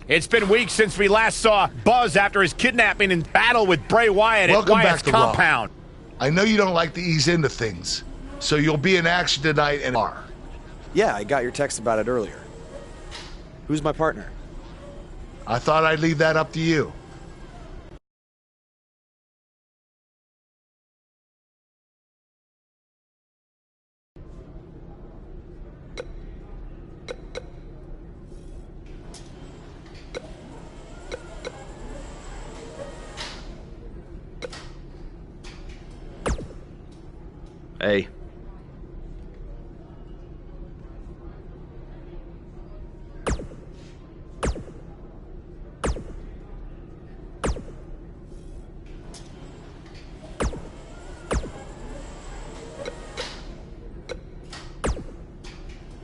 It's been weeks since we last saw Buzz after his kidnapping and battle with Bray Wyatt at Wyatt's compound. I know you don't like to ease into things, so you'll be in action tonight and are. Yeah, I got your text about it earlier. Who's my partner? I thought I'd leave that up to you. Hey.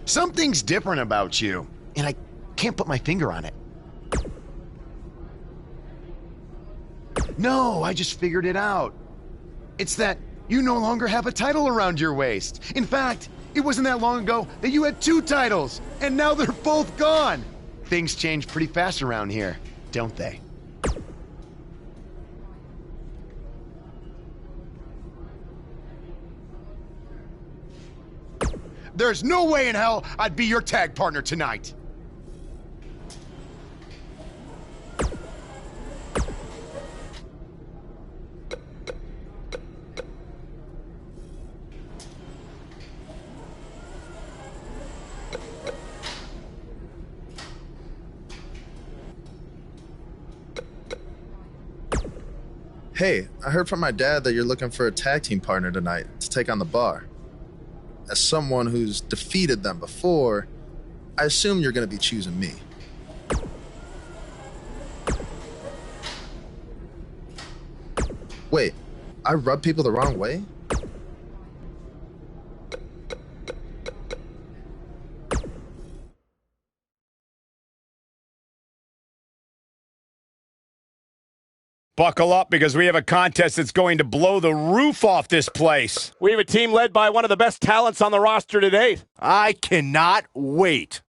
Something's different about you, and I can't put my finger on it. No, I just figured it out. It's that you no longer have a title around your waist. In fact, it wasn't that long ago that you had 2 titles, and now they're both gone. Things change pretty fast around here, don't they? There's no way in hell I'd be your tag partner tonight. Hey, I heard from my dad that you're looking for a tag team partner tonight to take on the Bar. As someone who's defeated them before, I assume you're going to be choosing me. Wait, I rub people the wrong way? Buckle up, because we have a contest that's going to blow the roof off this place. We have a team led by one of the best talents on the roster to date. I cannot wait.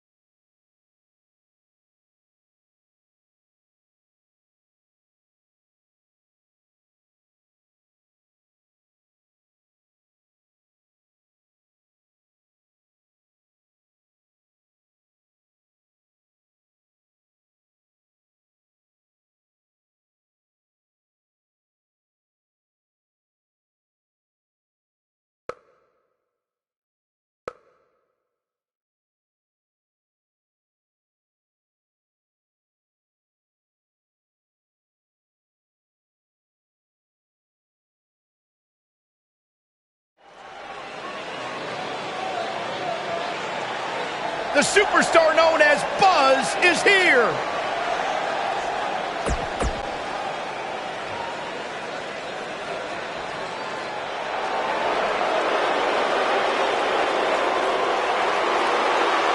The superstar known as Buzz is here.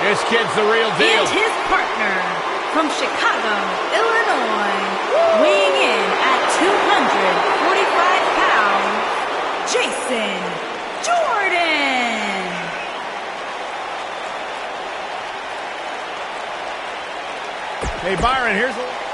This kid's the real deal. And his partner from Chicago, Illinois, weighing in at 245 pounds, Jason Jordan. Hey, Byron, here's a...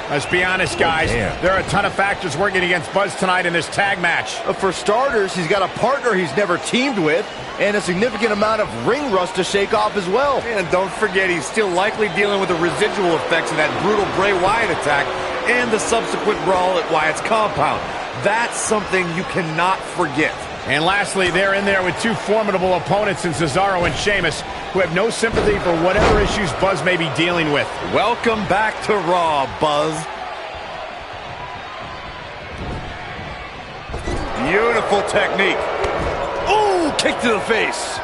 Let's be honest, guys. There are a ton of factors working against Buzz tonight in this tag match. For starters, he's got a partner he's never teamed with, and a significant amount of ring rust to shake off as well. And don't forget, he's still likely dealing with the residual effects of that brutal Bray Wyatt attack and the subsequent brawl at Wyatt's compound. That's something you cannot forget. And lastly, they're in there with 2 formidable opponents in Cesaro and Sheamus, who have no sympathy for whatever issues Buzz may be dealing with. Welcome back to Raw, Buzz. Beautiful technique. Ooh, kick to the face.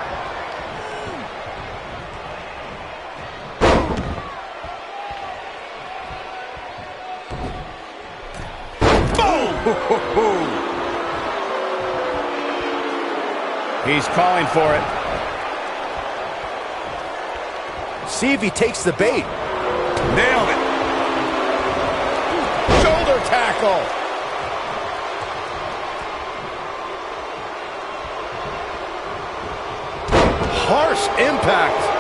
Boom! He's calling for it. See if he takes the bait. Nailed it. Shoulder tackle. Harsh impact.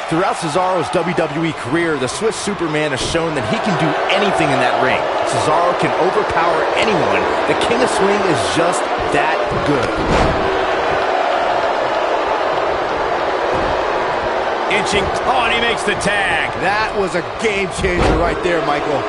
Throughout Cesaro's WWE career, the Swiss Superman has shown that he can do anything in that ring. Cesaro can overpower anyone. The King of Swing is just that good. Inching. Oh, and he makes the tag. That was a game changer right there, Michael.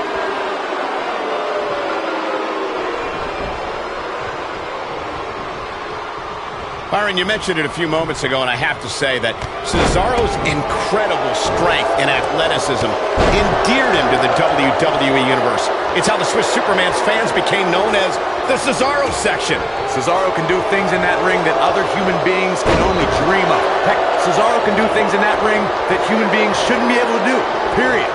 Byron, you mentioned it a few moments ago, and I have to say that Cesaro's incredible strength and athleticism endeared him to the WWE Universe. It's how the Swiss Superman's fans became known as the Cesaro section. Cesaro can do things in that ring that other human beings can only dream of. Heck, Cesaro can do things in that ring that human beings shouldn't be able to do, period.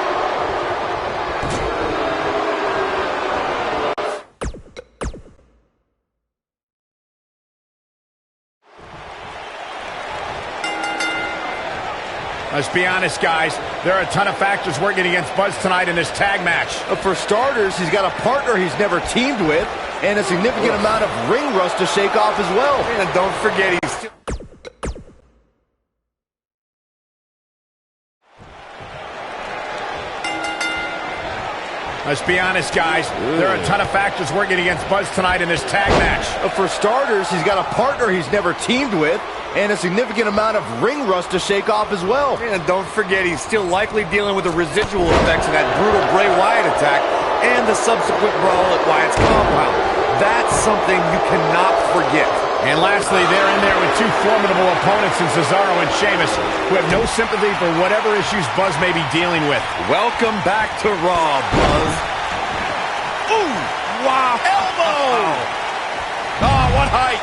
Let's be honest, guys. There are a ton of factors working against Buzz tonight in this tag match. For starters, he's got a partner he's never teamed with, and a significant amount of ring rust to shake off as well. And don't forget, he's still... Let's be honest, guys. There are a ton of factors working against Buzz tonight in this tag match. For starters, he's got a partner he's never teamed with, and a significant amount of ring rust to shake off as well. And don't forget, he's still likely dealing with the residual effects of that brutal Bray Wyatt attack and the subsequent brawl at Wyatt's compound. That's something you cannot forget. And lastly, they're in there with two formidable opponents in Cesaro and Sheamus, who have no sympathy for whatever issues Buzz may be dealing with. Welcome back to Raw, Buzz. Ooh! Wow! Elbow! Oh, what height!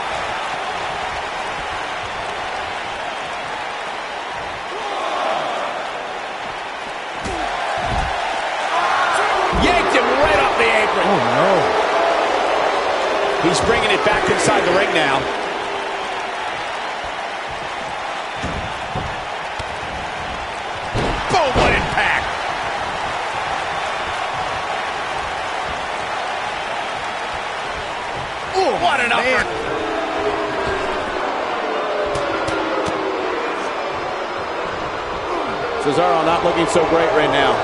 Yanked him right off the apron. Oh, no. He's bringing it back inside the ring now. Boom, what impact! Ooh, what an upper! Cesaro not looking so great right now.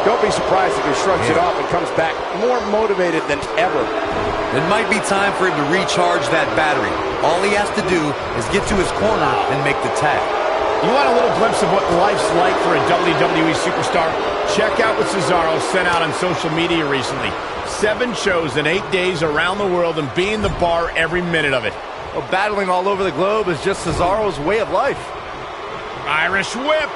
Don't be surprised if he shrugs it off and comes back more motivated than ever. It might be time for him to recharge that battery. All he has to do is get to his corner and make the tag. You want a little glimpse of what life's like for a WWE superstar? Check out what Cesaro sent out on social media recently. 7 shows in 8 days around the world and being the bar every minute of it. Well, battling all over the globe is just Cesaro's way of life. Irish whip!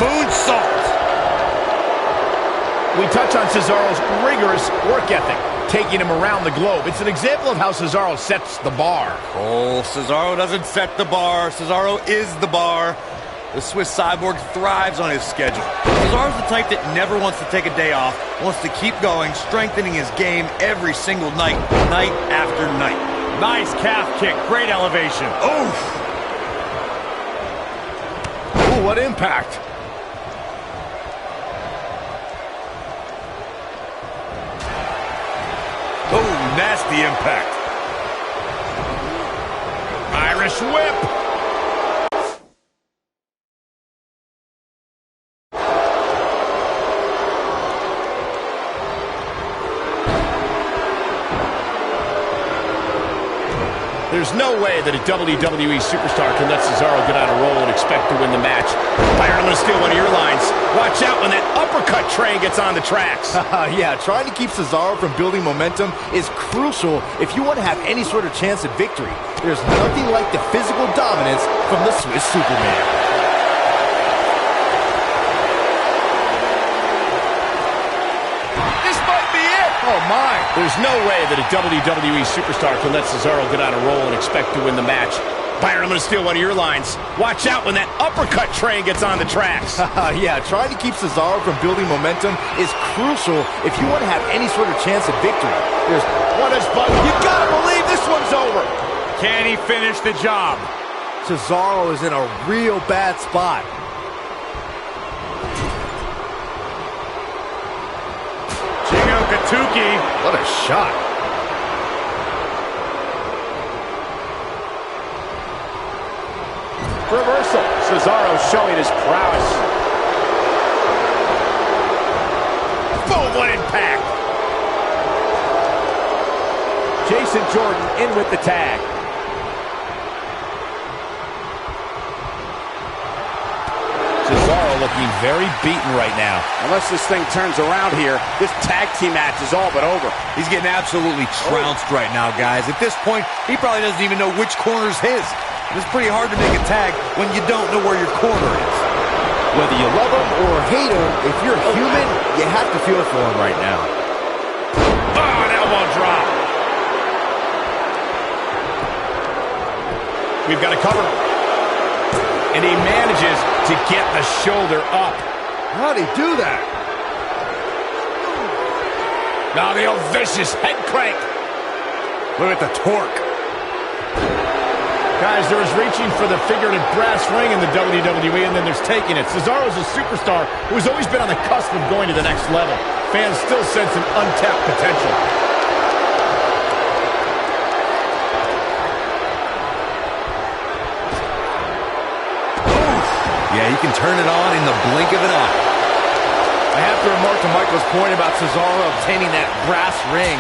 Moonsault! We touch on Cesaro's rigorous work ethic, taking him around the globe. It's an example of how Cesaro sets the bar. Oh, Cesaro doesn't set the bar. Cesaro is the bar. The Swiss Cyborg thrives on his schedule. Cesaro's the type that never wants to take a day off, wants to keep going, strengthening his game every single night, night after night. Nice calf kick, great elevation. Oof! Ooh, what impact. Oh, nasty impact. Irish whip. There's no way that a WWE superstar can let Cesaro get on a roll and expect to win the match. Byron, I'm going to steal one of your lines. Watch out when that uppercut train gets on the tracks. Yeah, trying to keep Cesaro from building momentum is crucial if you want to have any sort of chance at victory. There's nothing like the physical dominance from the Swiss Superman. This might be it! Oh, my. There's no way that a WWE superstar can let Cesaro get on a roll and expect to win the match. Byron, I'm going to steal one of your lines. Watch out when that uppercut train gets on the tracks. Yeah, trying to keep Cesaro from building momentum is crucial if you want to have any sort of chance at victory. Here's what is Buzz. You got to believe this one's over. Can he finish the job? Cesaro is in a real bad spot. Katuki. What a shot. Reversal. Cesaro showing his prowess. Boom, what impact. Jason Jordan in with the tag. Cesaro looking very beaten right now. Unless this thing turns around here, this tag team match is all but over. He's getting absolutely trounced right now, guys. At this point, he probably doesn't even know which corner's his. It's pretty hard to make a tag when you don't know where your corner is. Whether you love him or hate him, if you're human, you have to feel for him right now. Oh, an elbow drop. We've got a cover. And he manages to get the shoulder up. How'd he do that? Now the old vicious head crank. Look at the torque. Guys, there is reaching for the figurative brass ring in the WWE, and then there's taking it. Cesaro's a superstar who's always been on the cusp of going to the next level. Fans still sense an untapped potential. Yeah, you can turn it on in the blink of an eye. I have to remark to Michael's point about Cesaro obtaining that brass ring.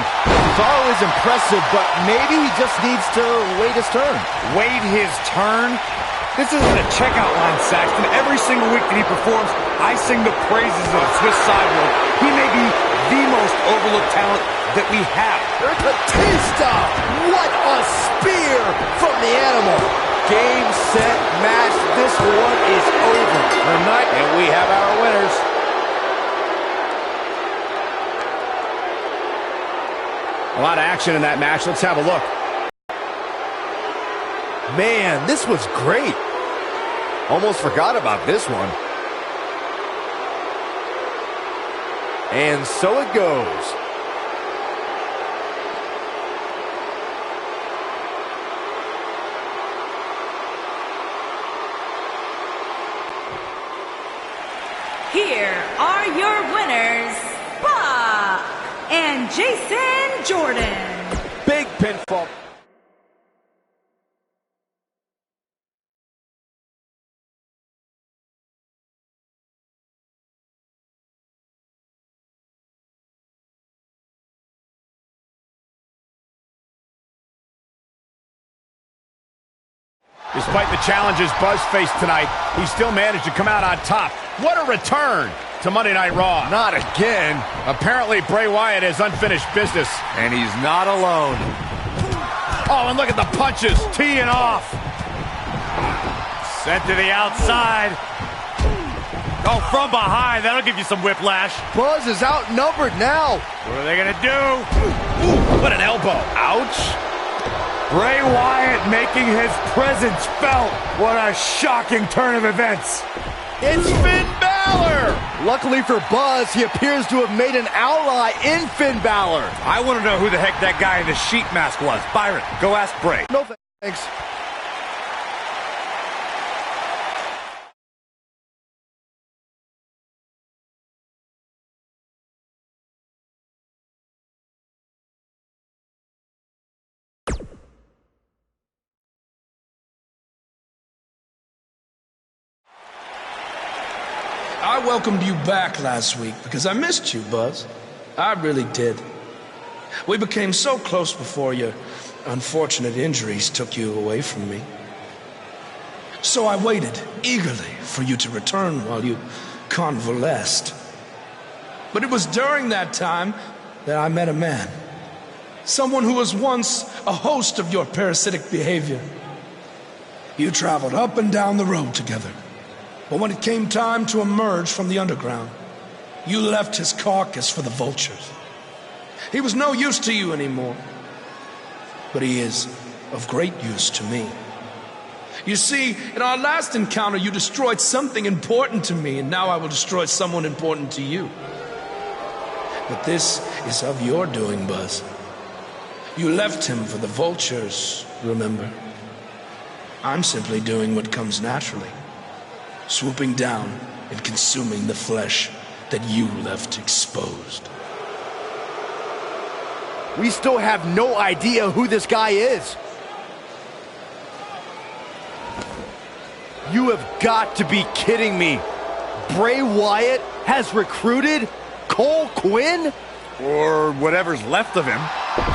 Cesaro is impressive, but maybe he just needs to wait his turn. Wait his turn? This isn't a checkout line, Saxton. Every single week that he performs, I sing the praises of Swiss Cyborg. He may be the most overlooked talent that we have. There's Batista! What a spear from the animal! Game, set, match. This one is over. Tonight, and we have our winners. A lot of action in that match. Let's have a look. Man, this was great. Almost forgot about this one. And so it goes. Here are your winners, Brock and Jason Jordan. Big pinfall. Despite the challenges Buzz faced tonight, he still managed to come out on top. What a return to Monday Night Raw. Not again. Apparently, Bray Wyatt has unfinished business. And he's not alone. Oh, and look at the punches. Teeing off. Sent to the outside. Oh, from behind. That'll give you some whiplash. Buzz is outnumbered now. What are they going to do? Ooh, what an elbow. Ouch. Bray Wyatt making his presence felt. What a shocking turn of events. It's Finn Balor. Luckily for Buzz, he appears to have made an ally in Finn Balor. I want to know who the heck that guy in the sheet mask was. Byron, go ask Bray. No thanks. I welcomed you back last week because I missed you, Buzz. I really did. We became so close before your unfortunate injuries took you away from me. So I waited eagerly for you to return while you convalesced. But it was during that time that I met a man. Someone who was once a host of your parasitic behavior. You traveled up and down the road together. But when it came time to emerge from the underground, you left his carcass for the vultures. He was no use to you anymore, but he is of great use to me. You see, in our last encounter, you destroyed something important to me, and now I will destroy someone important to you. But this is of your doing, Buzz. You left him for the vultures, remember? I'm simply doing what comes naturally, swooping down and consuming the flesh that you left exposed. We still have no idea who this guy is. You have got to be kidding me. Bray Wyatt has recruited Cole Quinn? Or whatever's left of him.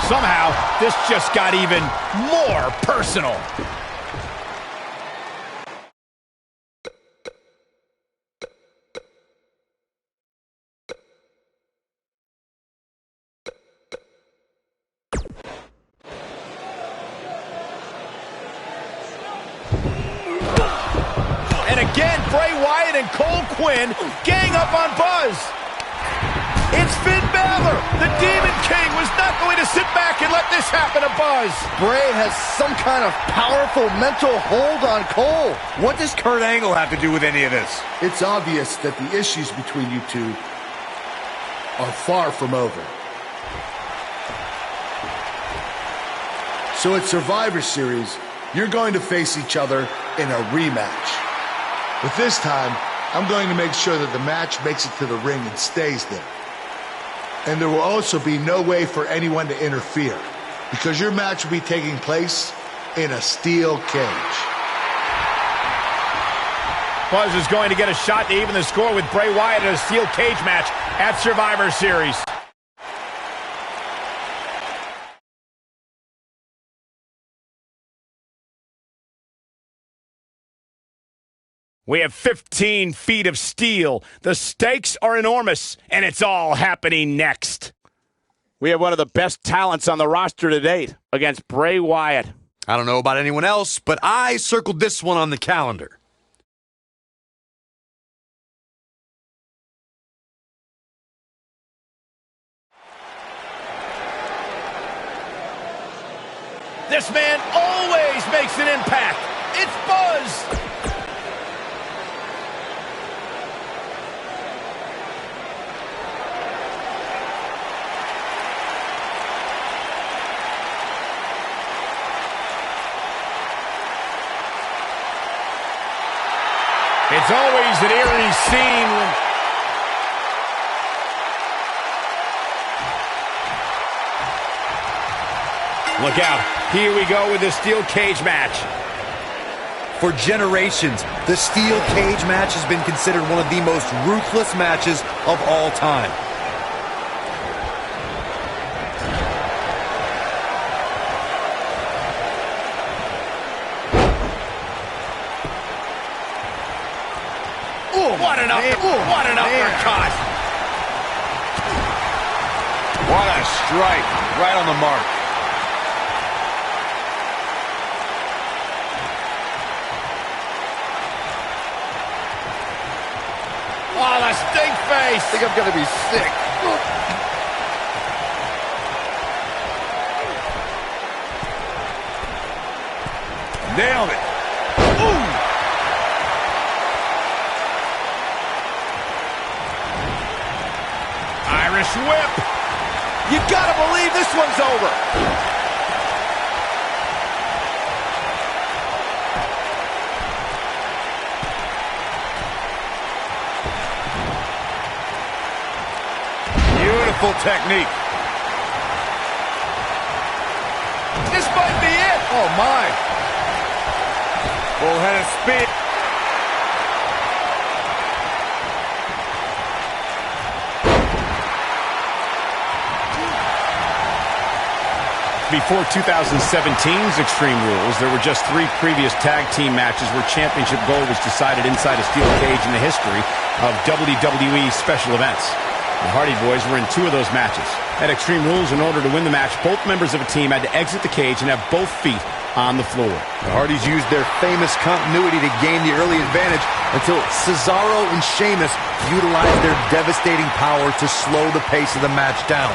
Somehow, this just got even more personal. And again, Bray Wyatt and Cole Quinn gang up on Buzz. It's Finn Balor. The Demon King was not going to sit back and let this happen to Buzz. Bray has some kind of powerful mental hold on Cole. What does Kurt Angle have to do with any of this? It's obvious that the issues between you two are far from over. So at Survivor Series, you're going to face each other in a rematch. But this time, I'm going to make sure that the match makes it to the ring and stays there. And there will also be no way for anyone to interfere, because your match will be taking place in a steel cage. Buzz is going to get a shot to even the score with Bray Wyatt in a steel cage match at Survivor Series. We have 15 feet of steel. The stakes are enormous, and it's all happening next. We have one of the best talents on the roster to date against Bray Wyatt. I don't know about anyone else, but I circled this one on the calendar. This man always makes an impact. It's Buzz. It's always an eerie scene when... Look out. Here we go with the steel cage match. For generations, the steel cage match has been considered one of the most ruthless matches of all time. What an uppercut! What a strike, right on the mark. Oh, the stink face! I think I'm gonna be sick. Nailed it. Ooh! Irish whip. You gotta believe this one's over. Beautiful technique. This might be it. Oh, my. Full head of speed. Before 2017's Extreme Rules, there were just 3 previous tag team matches where championship gold was decided inside a steel cage in the history of WWE special events. The Hardy Boys were in 2 of those matches. At Extreme Rules, in order to win the match, both members of a team had to exit the cage and have both feet on the floor. The Hardys used their famous continuity to gain the early advantage until Cesaro and Sheamus utilized their devastating power to slow the pace of the match down.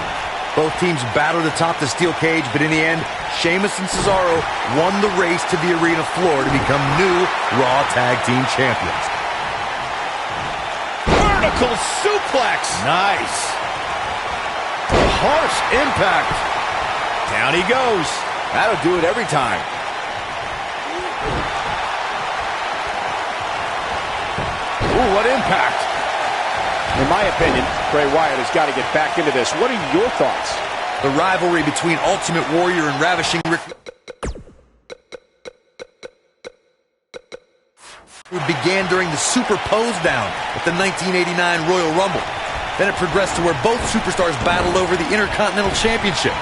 Both teams battled atop the steel cage, but in the end, Sheamus and Cesaro won the race to the arena floor to become new Raw Tag Team Champions. Vertical suplex. Nice. Harsh impact. Down he goes. That'll do it every time. Ooh, what impact. In my opinion, Bray Wyatt has got to get back into this. What are your thoughts? The rivalry between Ultimate Warrior and Ravishing Rick began during the Super Pose Down at the 1989 Royal Rumble. Then it progressed to where both superstars battled over the Intercontinental Championship.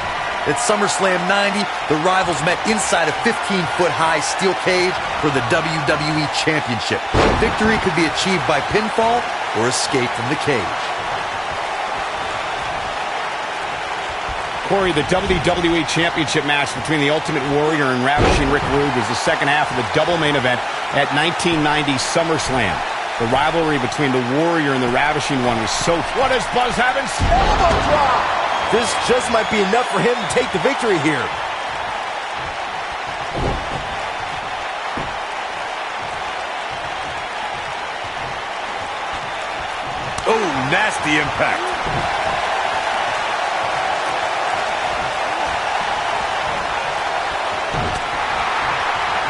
At SummerSlam 90, the rivals met inside a 15-foot-high steel cage for the WWE Championship. Victory could be achieved by pinfall or escape from the cage. Corey, the WWE Championship match between the Ultimate Warrior and Ravishing Rick Rude was the second half of the double main event at 1990 SummerSlam. The rivalry between the Warrior and the Ravishing One was so... What is Buzz having? Elbow drop! This just might be enough for him to take the victory here. Oh, nasty impact.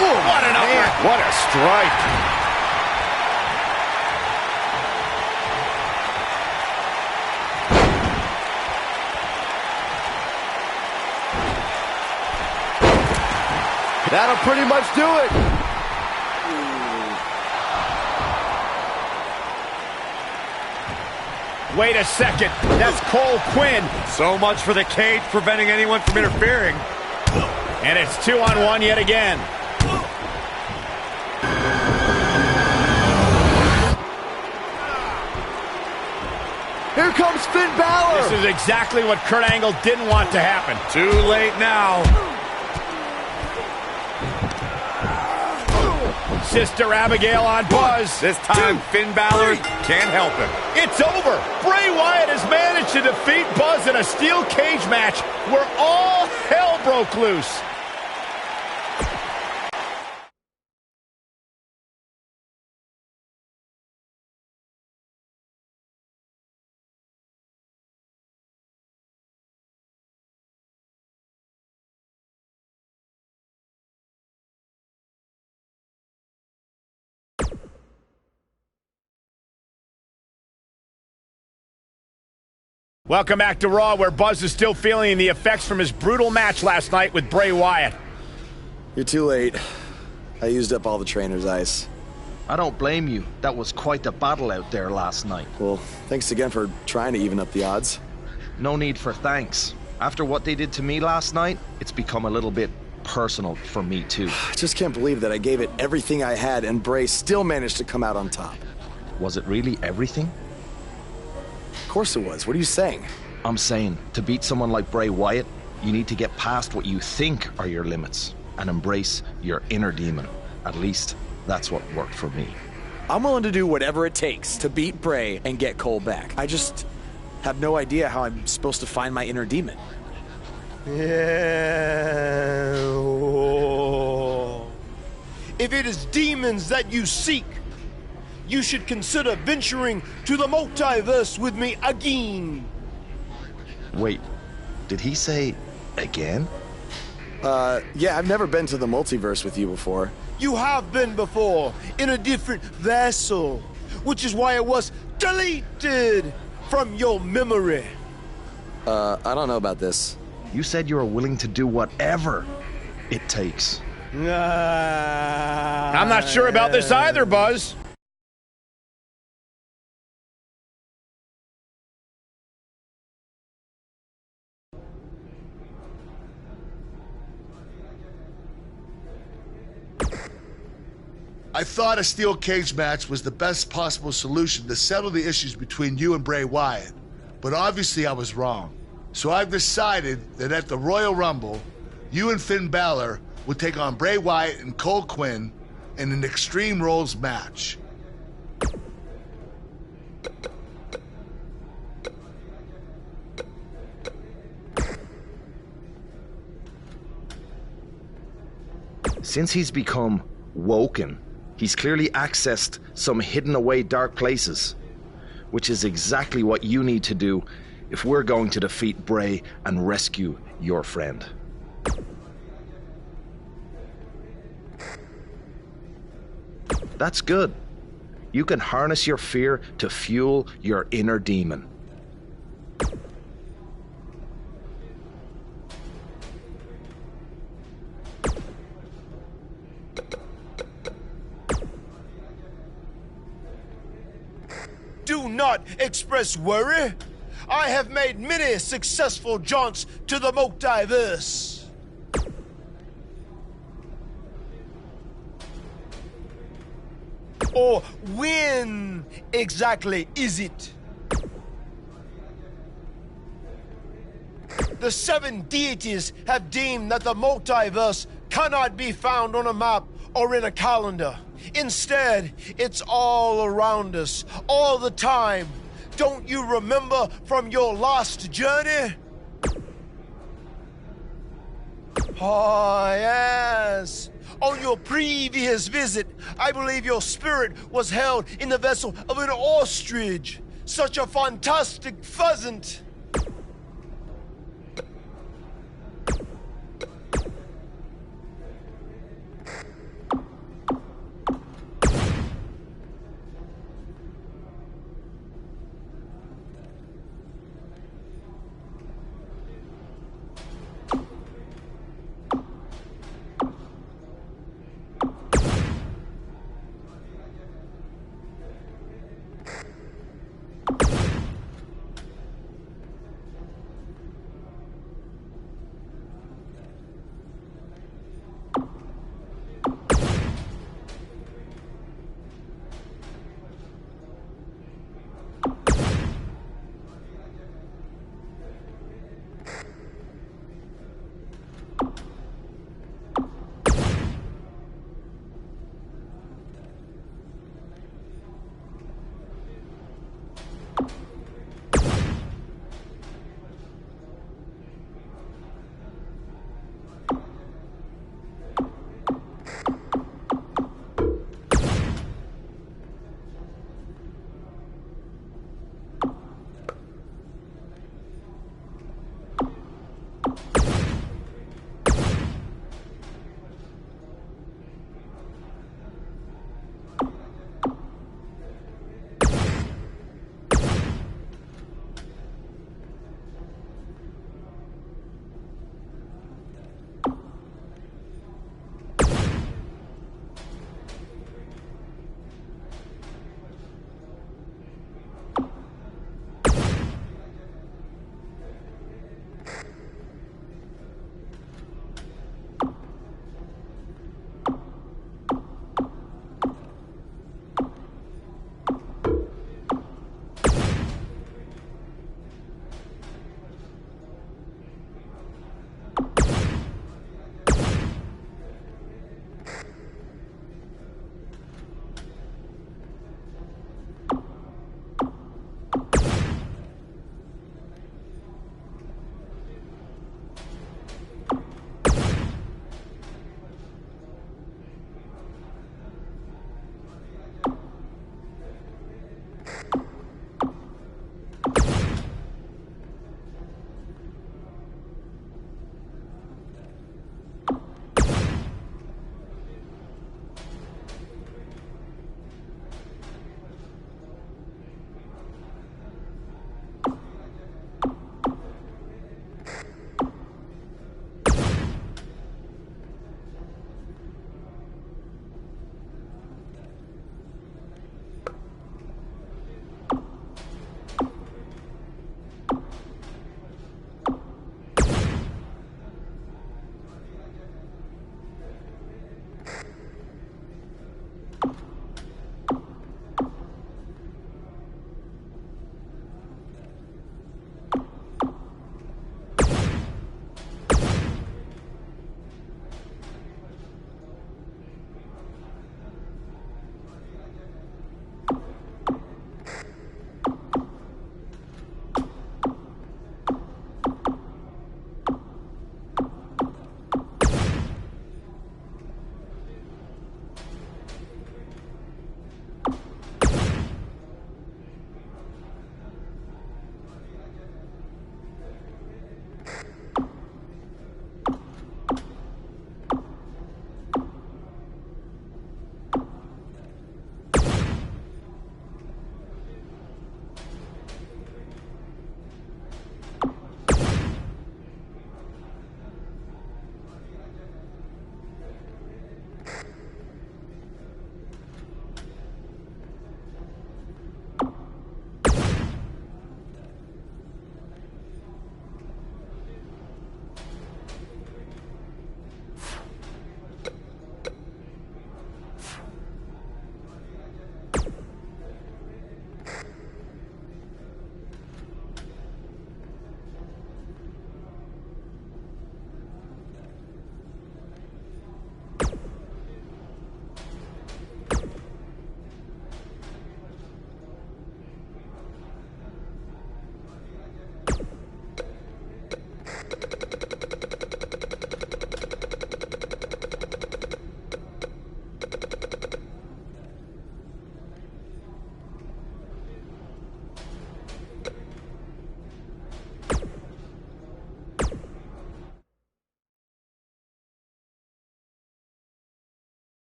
Ooh, what an uppercut. What a strike. That'll pretty much do it. Wait a second. That's Cole Quinn. So much for the cage preventing anyone from interfering. And it's 2-on-1 yet again. Here comes Finn Balor. This is exactly what Kurt Angle didn't want to happen. Too late now. Sister Abigail on Buzz. This time, Finn Balor can't help him. It's over. Bray Wyatt has managed to defeat Buzz in a steel cage match where all hell broke loose. Welcome back to Raw, where Buzz is still feeling the effects from his brutal match last night with Bray Wyatt. You're too late. I used up all the trainer's ice. I don't blame you. That was quite the battle out there last night. Well, thanks again for trying to even up the odds. No need for thanks. After what they did to me last night, it's become a little bit personal for me too. I just can't believe that I gave it everything I had and Bray still managed to come out on top. Was it really everything? Of course it was. What are you saying? I'm saying, to beat someone like Bray Wyatt, you need to get past what you think are your limits and embrace your inner demon. At least, that's what worked for me. I'm willing to do whatever it takes to beat Bray and get Cole back. I just have no idea how I'm supposed to find my inner demon. Yeah. If it is demons that you seek, you should consider venturing to the multiverse with me again. Wait, did he say again? Yeah, I've never been to the multiverse with you before. You have been before, in a different vessel, which is why it was deleted from your memory. I don't know about this. You said you were willing to do whatever it takes. I'm not sure about this either, Buzz. I thought a steel cage match was the best possible solution to settle the issues between you and Bray Wyatt, but obviously I was wrong. So I've decided that at the Royal Rumble, you and Finn Balor would take on Bray Wyatt and Cole Quinn in an Extreme Rules match. Since he's become woken, he's clearly accessed some hidden away dark places, which is exactly what you need to do if we're going to defeat Bray and rescue your friend. That's good. You can harness your fear to fuel your inner demon. Do not express worry. I have made many successful jaunts to the multiverse. Or when exactly is it? The 7 deities have deemed that the multiverse cannot be found on a map or in a calendar. Instead, it's all around us, all the time. Don't you remember from your last journey? Oh, yes. On your previous visit, I believe your spirit was held in the vessel of an ostrich. Such a fantastic pheasant.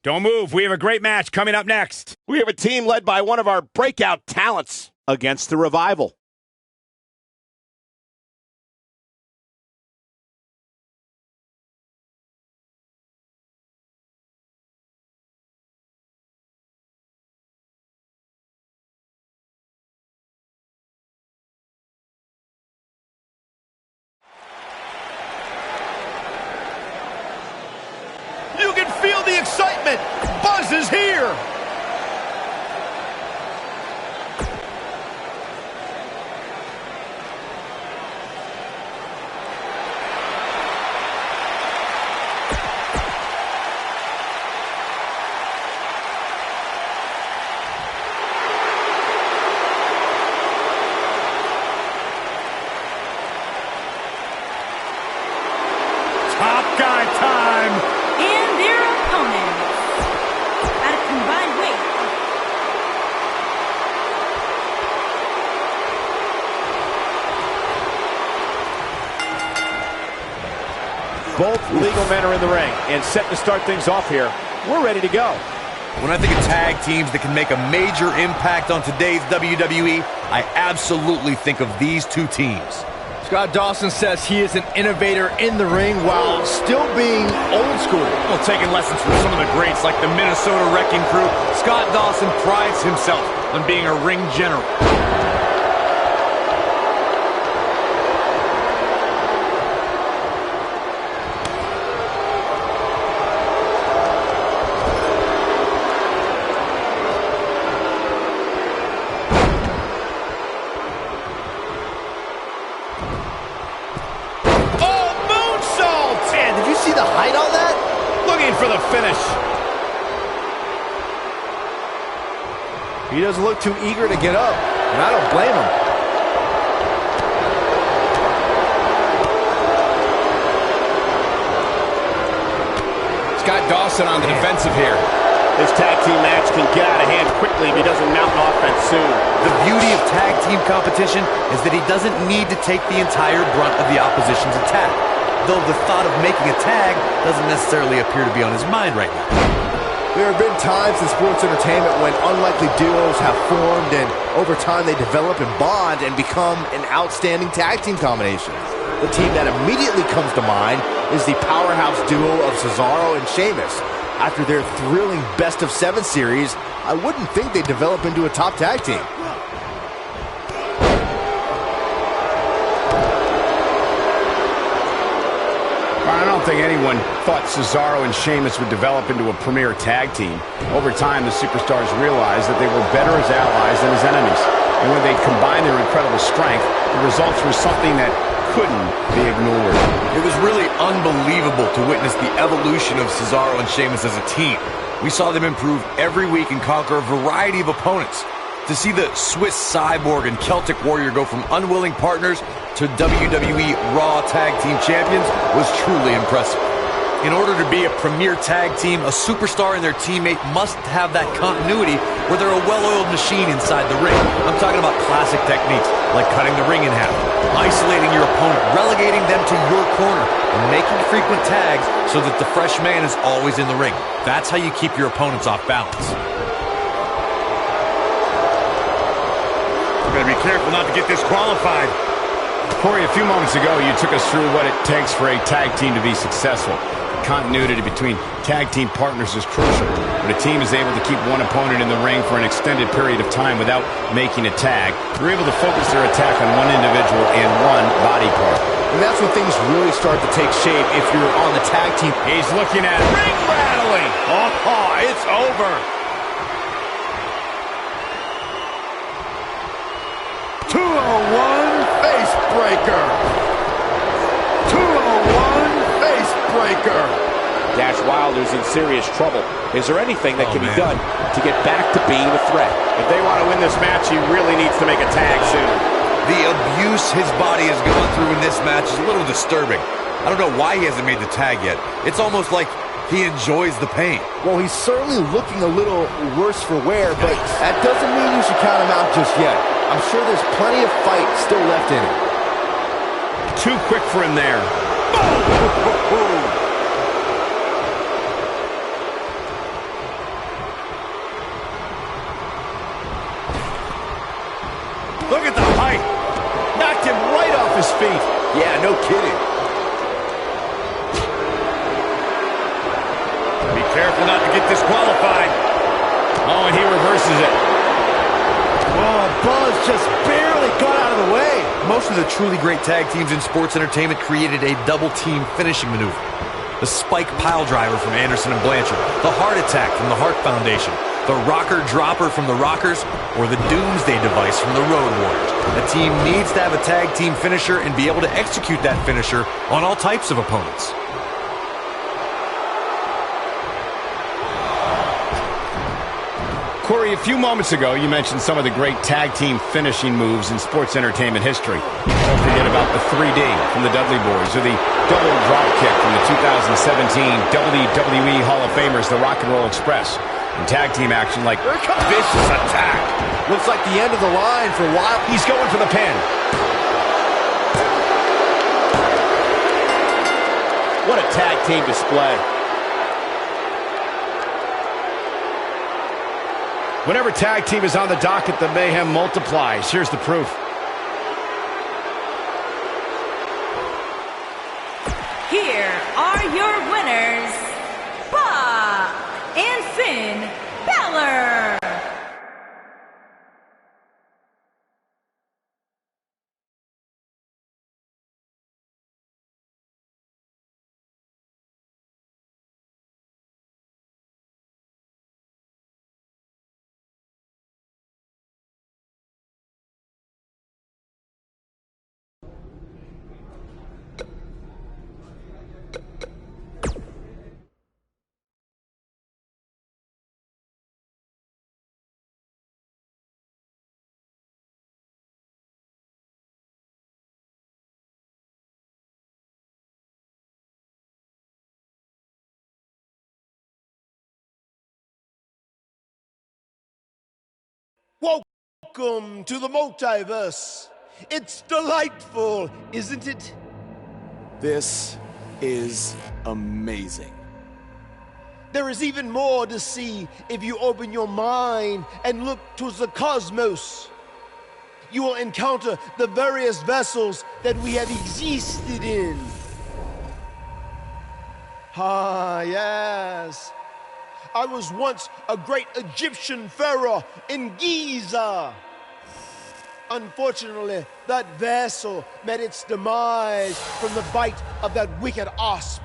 Don't move. We have a great match coming up next. We have a team led by one of our breakout talents against the Revival. You can feel the excitement. Buzz is here. Top guy time. And their opponents, at a combined weight Both legal men are in the ring and set to start things off here. We're ready to go. When I think of tag teams that can make a major impact on today's WWE, I absolutely think of these two teams. Scott Dawson says he is an innovator in the ring while still being old school. Well, taking lessons from some of the greats like the Minnesota Wrecking Crew, Scott Dawson prides himself on being a ring general. For the finish. He doesn't look too eager to get up, and I don't blame him. Scott Dawson on the defensive here. This tag team match can get out of hand quickly if he doesn't mount an offense soon. The beauty of tag team competition is that he doesn't need to take the entire brunt of the opposition's attack, though the thought of making a tag doesn't necessarily appear to be on his mind right now. There have been times in sports entertainment when unlikely duos have formed, and over time they develop and bond and become an outstanding tag team combination. The team that immediately comes to mind is the powerhouse duo of Cesaro and Sheamus. After their thrilling best-of-7 series, I wouldn't think they'd develop into a top tag team. I don't think anyone thought Cesaro and Sheamus would develop into a premier tag team. Over time, the superstars realized that they were better as allies than as enemies. And when they combined their incredible strength, the results were something that couldn't be ignored. It was really unbelievable to witness the evolution of Cesaro and Sheamus as a team. We saw them improve every week and conquer a variety of opponents. To see the Swiss Cyborg and Celtic Warrior go from unwilling partners to WWE Raw Tag Team Champions was truly impressive. In order to be a premier tag team, a superstar and their teammate must have that continuity where they're a well-oiled machine inside the ring. I'm talking about classic techniques like cutting the ring in half, isolating your opponent, relegating them to your corner, and making frequent tags so that the fresh man is always in the ring. That's how you keep your opponents off balance. We're going to be careful not to get disqualified. Corey, a few moments ago, you took us through what it takes for a tag team to be successful. Continuity between tag team partners is crucial. When a team is able to keep one opponent in the ring for an extended period of time without making a tag, they're able to focus their attack on one individual and one body part. And that's when things really start to take shape if you're on the tag team. He's looking at ring rattling. Oh, it's over. 201 face breaker. 201 face breaker. Dash Wilder's in serious trouble. Is there anything that can be done to get back to being a threat? If they want to win this match, he really needs to make a tag soon. The abuse his body has gone through in this match is a little disturbing. I don't know why he hasn't made the tag yet. It's almost like he enjoys the pain. Well, he's certainly looking a little worse for wear, but that doesn't mean you should count him out just yet. I'm sure there's plenty of fight still left in him. Too quick for him there. Look at the height. Knocked him right off his feet. Yeah, no kidding. Be careful not to get disqualified. Oh, and he reverses it. Oh, Buzz just barely got out of the way. Most of the truly great tag teams in sports entertainment created a double-team finishing maneuver. The spike pile driver from Anderson and Blanchard, the heart attack from the Hart Foundation, the rocker dropper from the Rockers, or the doomsday device from the Road Warriors. A team needs to have a tag team finisher and be able to execute that finisher on all types of opponents. Corey, a few moments ago, you mentioned some of the great tag team finishing moves in sports entertainment history. Don't forget about the 3D from the Dudley Boys, or the double drop kick from the 2017 WWE Hall of Famers, the Rock and Roll Express. In tag team action like Vicious attack. Looks like the end of the line for a while. He's going for the pin. What a tag team display. Whenever tag team is on the docket, the mayhem multiplies. Here's the proof. Here are your winners, Bach and Finn Balor. Welcome to the multiverse. It's delightful, isn't it? This is amazing. There is even more to see if you open your mind and look towards the cosmos. You will encounter the various vessels that we have existed in. Ah, yes. I was once a great Egyptian pharaoh in Giza. Unfortunately, that vessel met its demise from the bite of that wicked asp.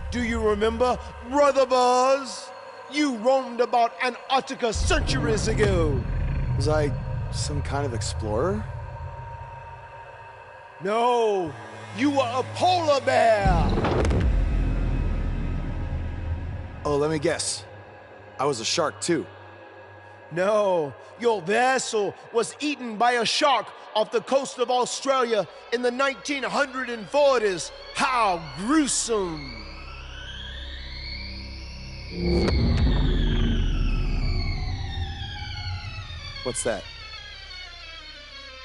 Do you remember, Brother Buzz? You roamed about Antarctica centuries ago. Was I some kind of explorer? No, you were a polar bear. Oh, let me guess. I was a shark too. No, your vessel was eaten by a shark off the coast of Australia in the 1940s. How gruesome. What's that?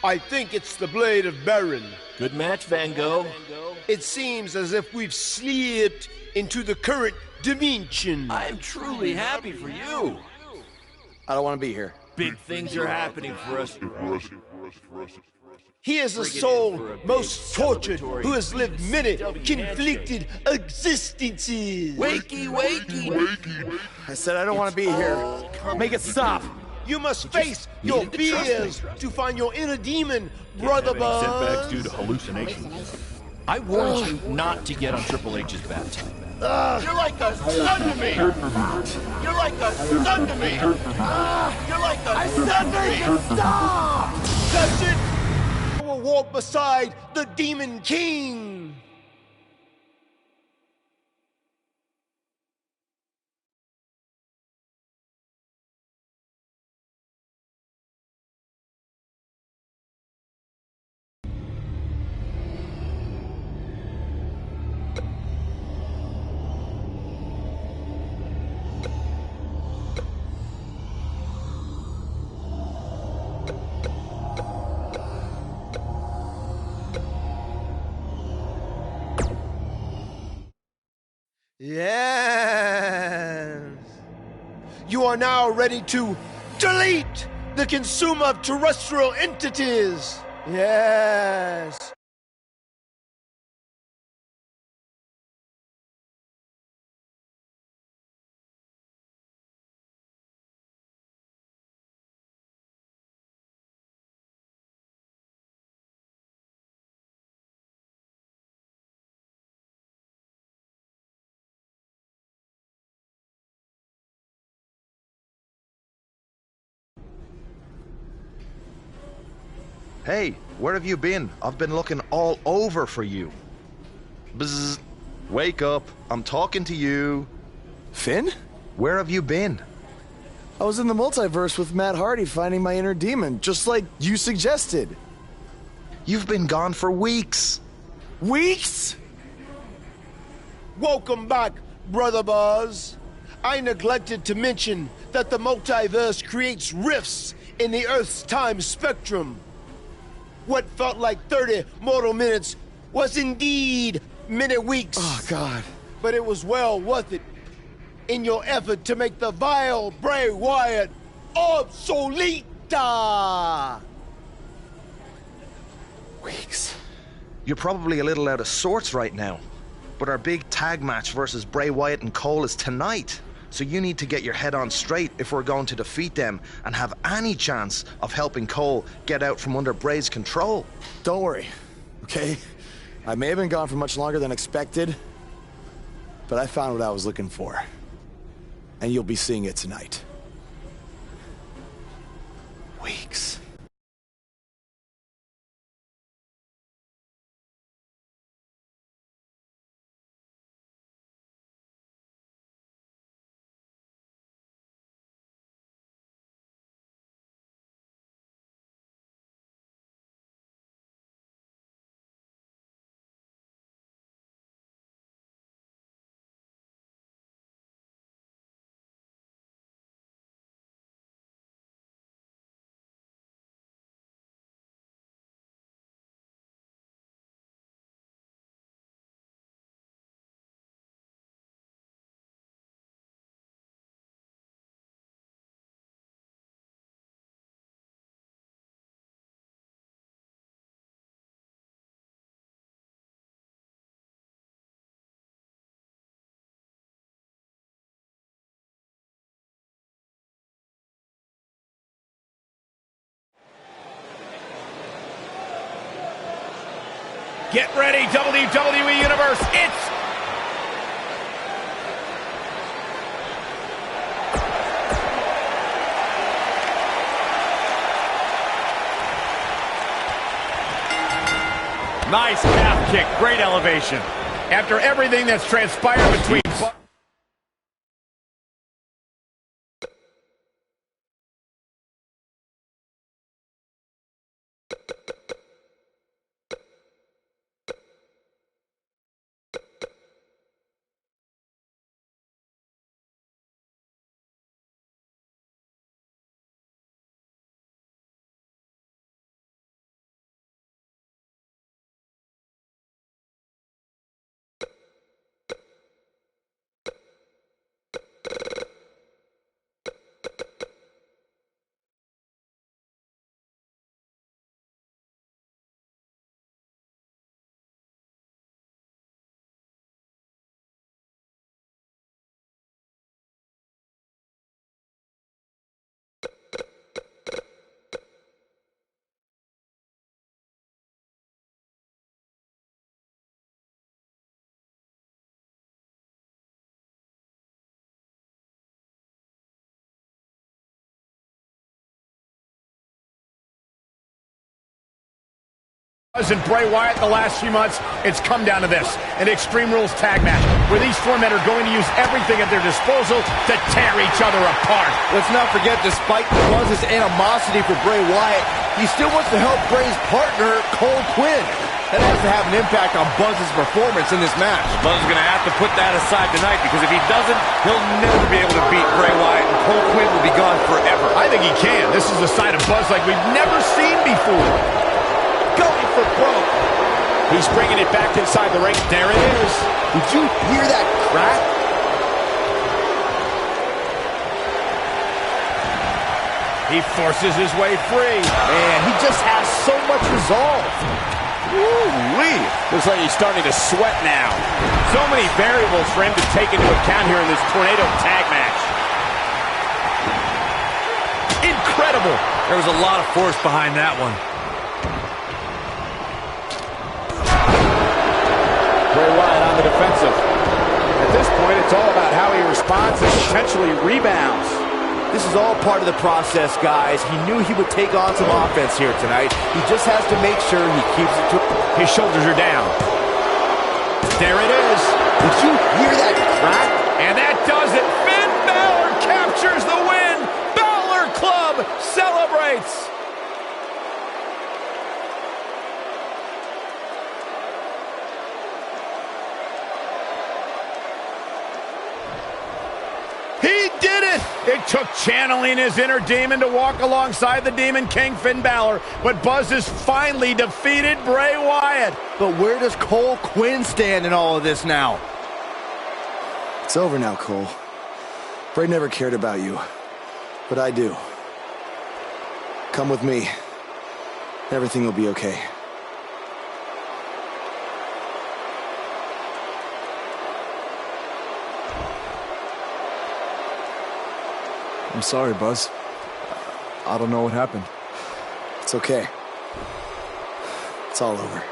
I think it's the blade of Baron. Good match, Van Gogh. It seems as if we've slipped into the current dimension. I'm truly happy for you. I don't want to be here. Big things are happening for us. He is a soul most tortured who has lived many conflicted existences. Wakey, wakey. I said I don't want to be here. Make it stop. You must face your fears to find your inner demon, Brother Buzz. Setbacks due to hallucinations. I warned you not to get on Triple H's bad time. You're like a son to me. You're like a son to me. You're like a son to me. Stop! That's it. I will walk beside the Demon King. Yes. You are now ready to delete the consumer of terrestrial entities. Yes. Hey, where have you been? I've been looking all over for you. Bzzz. Wake up. I'm talking to you. Finn? Where have you been? I was in the multiverse with Matt Hardy finding my inner demon, just like you suggested. You've been gone for weeks. Weeks? Welcome back, Brother Buzz. I neglected to mention that the multiverse creates rifts in the Earth's time spectrum. What felt like 30 mortal minutes was indeed many weeks. Oh, God. But it was well worth it in your effort to make the vile Bray Wyatt obsolete. Weeks. You're probably a little out of sorts right now, but our big tag match versus Bray Wyatt and Cole is tonight. So you need to get your head on straight if we're going to defeat them and have any chance of helping Cole get out from under Bray's control. Don't worry, okay? I may have been gone for much longer than expected, but I found what I was looking for. And you'll be seeing it tonight. Weeks. Get ready, WWE Universe. It's Nice calf kick, great elevation. after everything that's transpired between and Bray Wyatt the last few months, it's come down to this, an Extreme Rules tag match, where these four men are going to use everything at their disposal to tear each other apart. Let's not forget, despite Buzz's animosity for Bray Wyatt, he still wants to help Bray's partner, Cole Quinn. That has to have an impact on Buzz's performance in this match. Buzz is going to have to put that aside tonight, because if he doesn't, he'll never be able to beat Bray Wyatt, and Cole Quinn will be gone forever. I think he can. This is a side of Buzz like we've never seen before. Going for broke. He's bringing it back inside the ring. There it is. Did you hear that crack? He forces his way free. Man, he just has so much resolve. Woo-wee. Looks like he's starting to sweat now. So many variables for him to take into account here in this tornado tag match. Incredible. There was a lot of force behind that one. Bray Wyatt on the defensive. At this point, it's all about how he responds and potentially rebounds. This is all part of the process, guys. He knew he would take on some offense here tonight. He just has to make sure he keeps it to... His shoulders are down. There it is. Did you hear that crack? And that does it. Finn Balor captures the win. Balor Club celebrates. It took channeling his inner demon to walk alongside the Demon King Finn Balor, but Buzz has finally defeated Bray Wyatt. But where does Cole Quinn stand in all of this now? It's over now, Cole. Bray never cared about you, but I do. Come with me. Everything will be okay. I'm sorry, Buzz. I don't know what happened. It's okay. It's all over.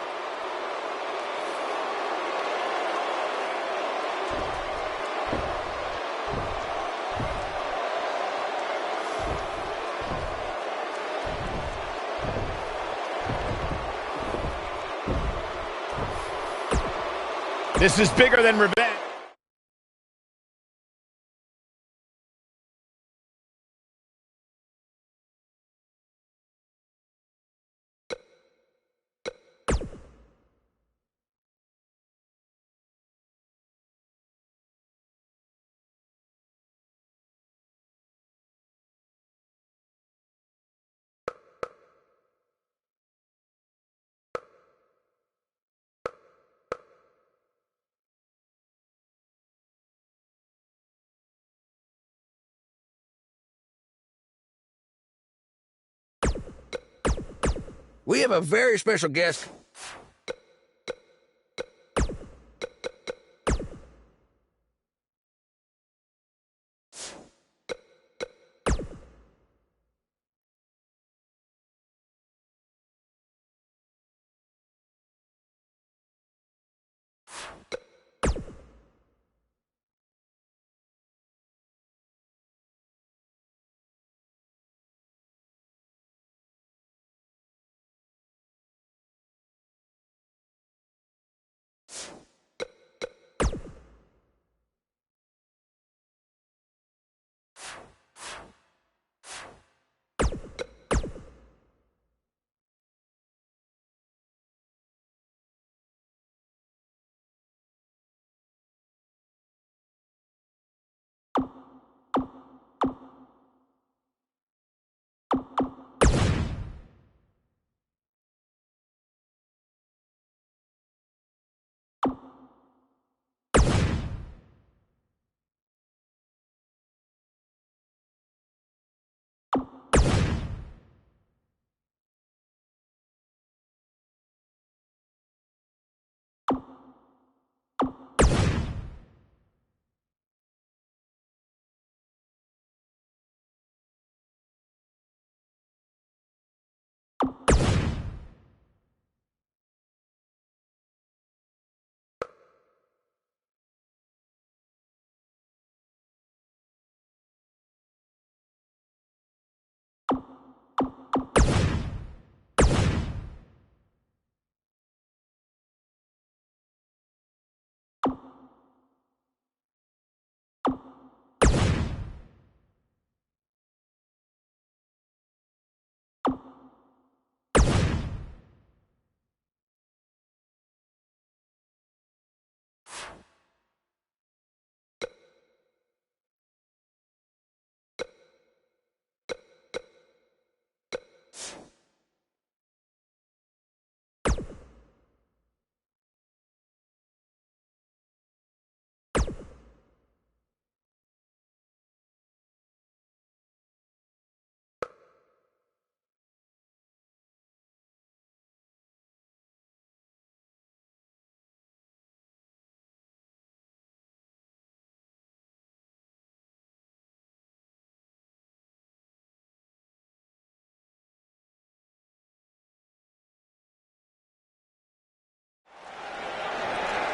This is bigger than revenge. We have a very special guest.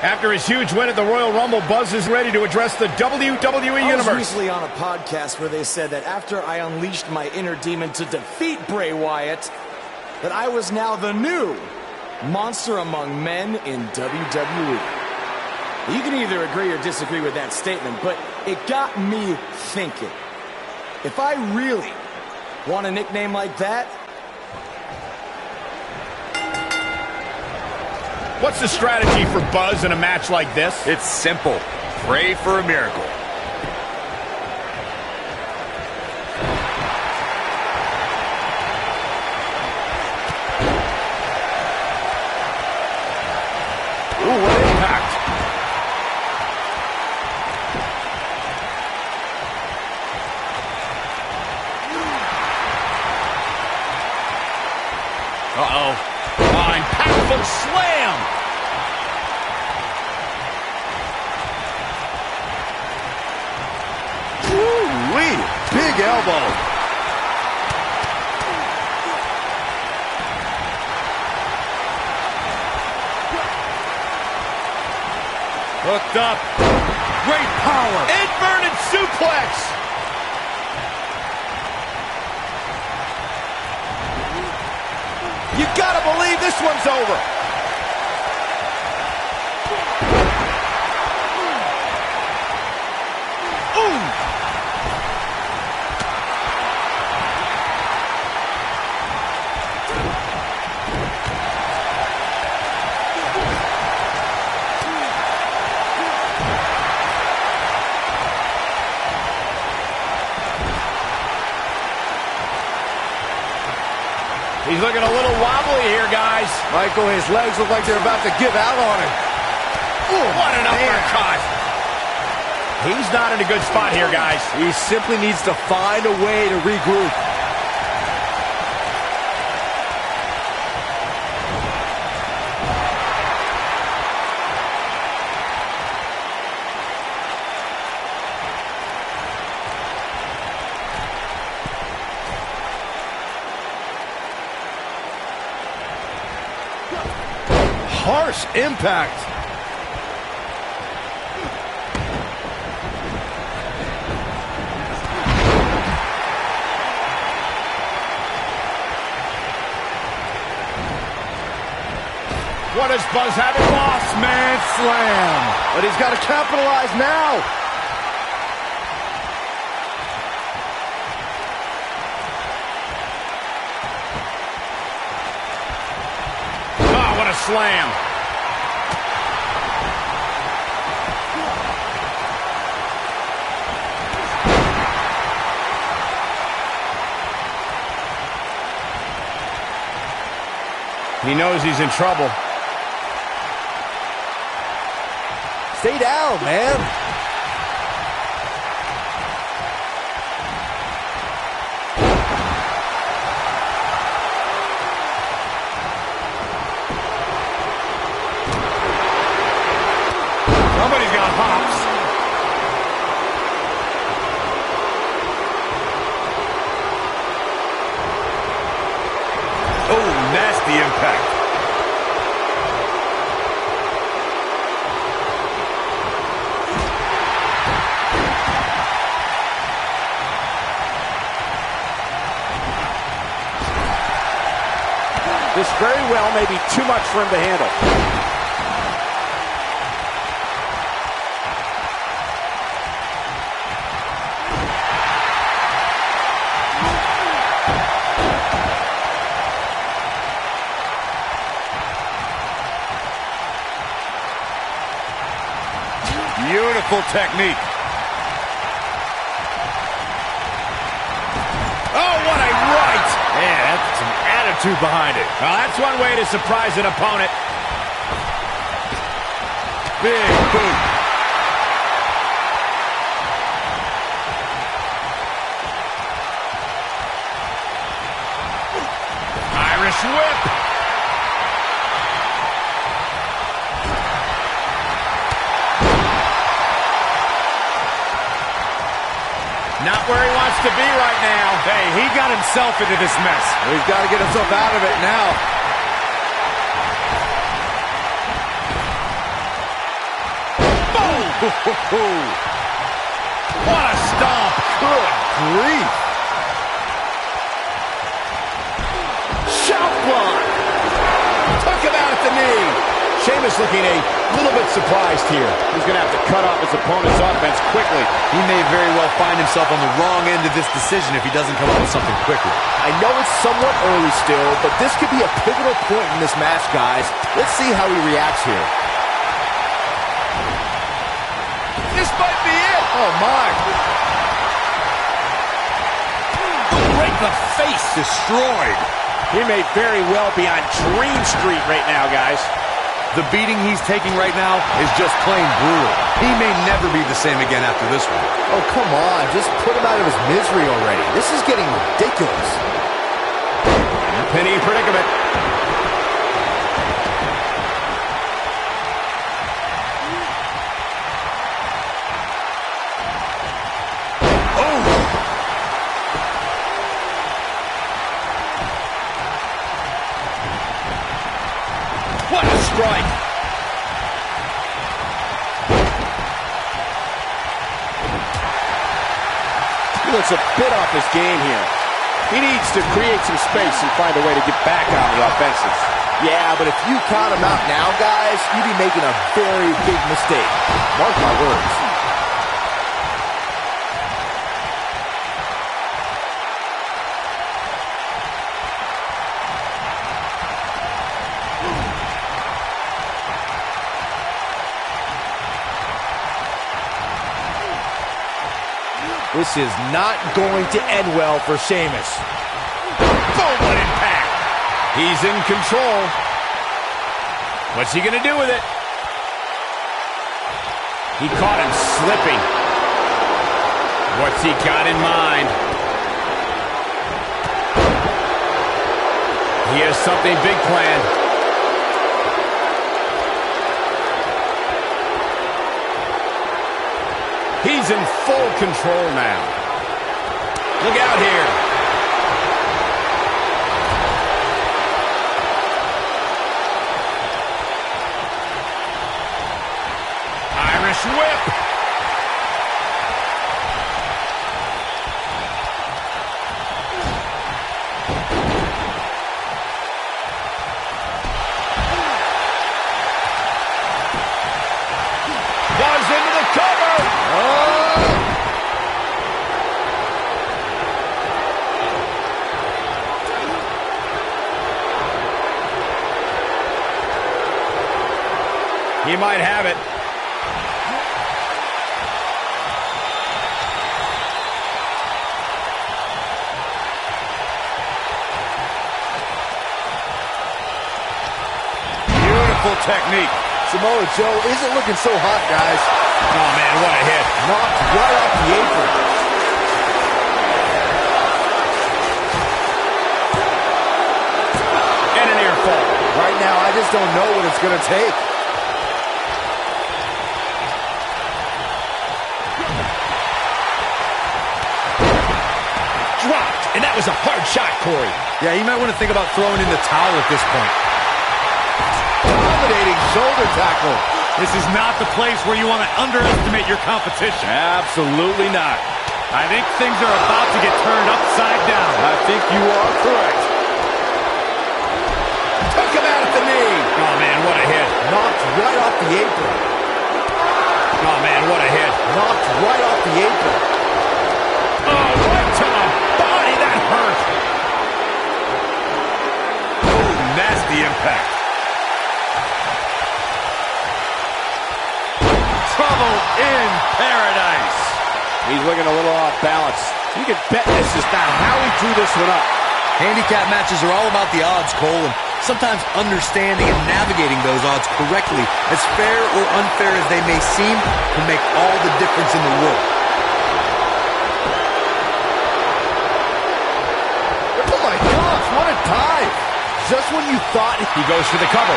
After his huge win at the Royal Rumble, Buzz is ready to address the WWE Universe. I was recently on a podcast where they said that after I unleashed my inner demon to defeat Bray Wyatt, that I was now the new monster among men in WWE. You can either agree or disagree with that statement, but it got me thinking. If I really want a nickname like that, what's the strategy for Buzz in a match like this? It's simple. Pray for a miracle. Ooh, what impact. Uh-oh. Oh, impactful slam. Woo-wee. Big elbow. Hooked up. Great power. Inverted suplex. You gotta believe this one's over. Ooh. He's looking a little wobbly here, guys. Michael, his legs look like they're about to give out on him. Ooh, what an uppercut. He's not in a good spot here, guys. He simply needs to find a way to regroup. Harsh impact. What does Buzz have? A boss man slam. But he's got to capitalize now. Oh, what a slam. He knows he's in trouble. Stay down, man. Somebody's got hops. Oh, nasty impact. This very well may be too much for him to handle. Beautiful technique. Oh, what a right! Man, that's some attitude behind it. Well, that's one way to surprise an opponent. Big boot. Irish whip. Not where he wants to be right now. Hey, he got himself into this mess. He's got to get himself out of it now. What a stomp. Good grief. Shout block. Took him out at the knee. Sheamus looking a little bit surprised here. He's going to have to cut off his opponent's offense quickly. He may very well find himself on the wrong end of this decision if he doesn't come up with something quickly. I know it's somewhat early still, but this could be a pivotal point in this match, guys. Let's see how he reacts here. This might be it. Oh, my. Right in the face. Destroyed. He may very well be on Dream Street right now, guys. The beating he's taking right now is just plain brutal. He may never be the same again after this one. Oh, come on. Just put him out of his misery already. This is getting ridiculous. Penny predicament. What a strike! He looks a bit off his game here. He needs to create some space and find a way to get back on the offensive. Yeah, but if you count him out now, guys, you'd be making a very big mistake. Mark my words. This is not going to end well for Sheamus. Boom, what impact! He's in control. What's he gonna do with it? He caught him slipping. What's he got in mind? He has something big planned. He's in full control now. Look out here. Irish whip. Buzz into the cover. He might have it. Beautiful technique. Samoa Joe isn't looking so hot, guys. Oh, man, what a hit. Knocked right off the apron. And an ear fall. Right now, I just don't know what it's going to take. Dropped, and that was a hard shot, Corey. Yeah, you might want to think about throwing in the towel at this point. Dominating shoulder tackle. This is not the place where you want to underestimate your competition. Absolutely not. I think things are about to get turned upside down. I think you are correct. Took him out at the knee. Oh, man, what a hit. Knocked right off the apron. Oh, man, what a hit. Knocked right off the apron. Oh, right to the body. That hurt. Oh, nasty impact. Trouble in paradise. He's looking a little off balance. You can bet this is not how he drew this one up. Handicap matches are all about the odds, Cole, and sometimes understanding and navigating those odds correctly, as fair or unfair as they may seem, can make all the difference in the world. Oh my gosh, what a dive. Just when you thought he goes for the cover.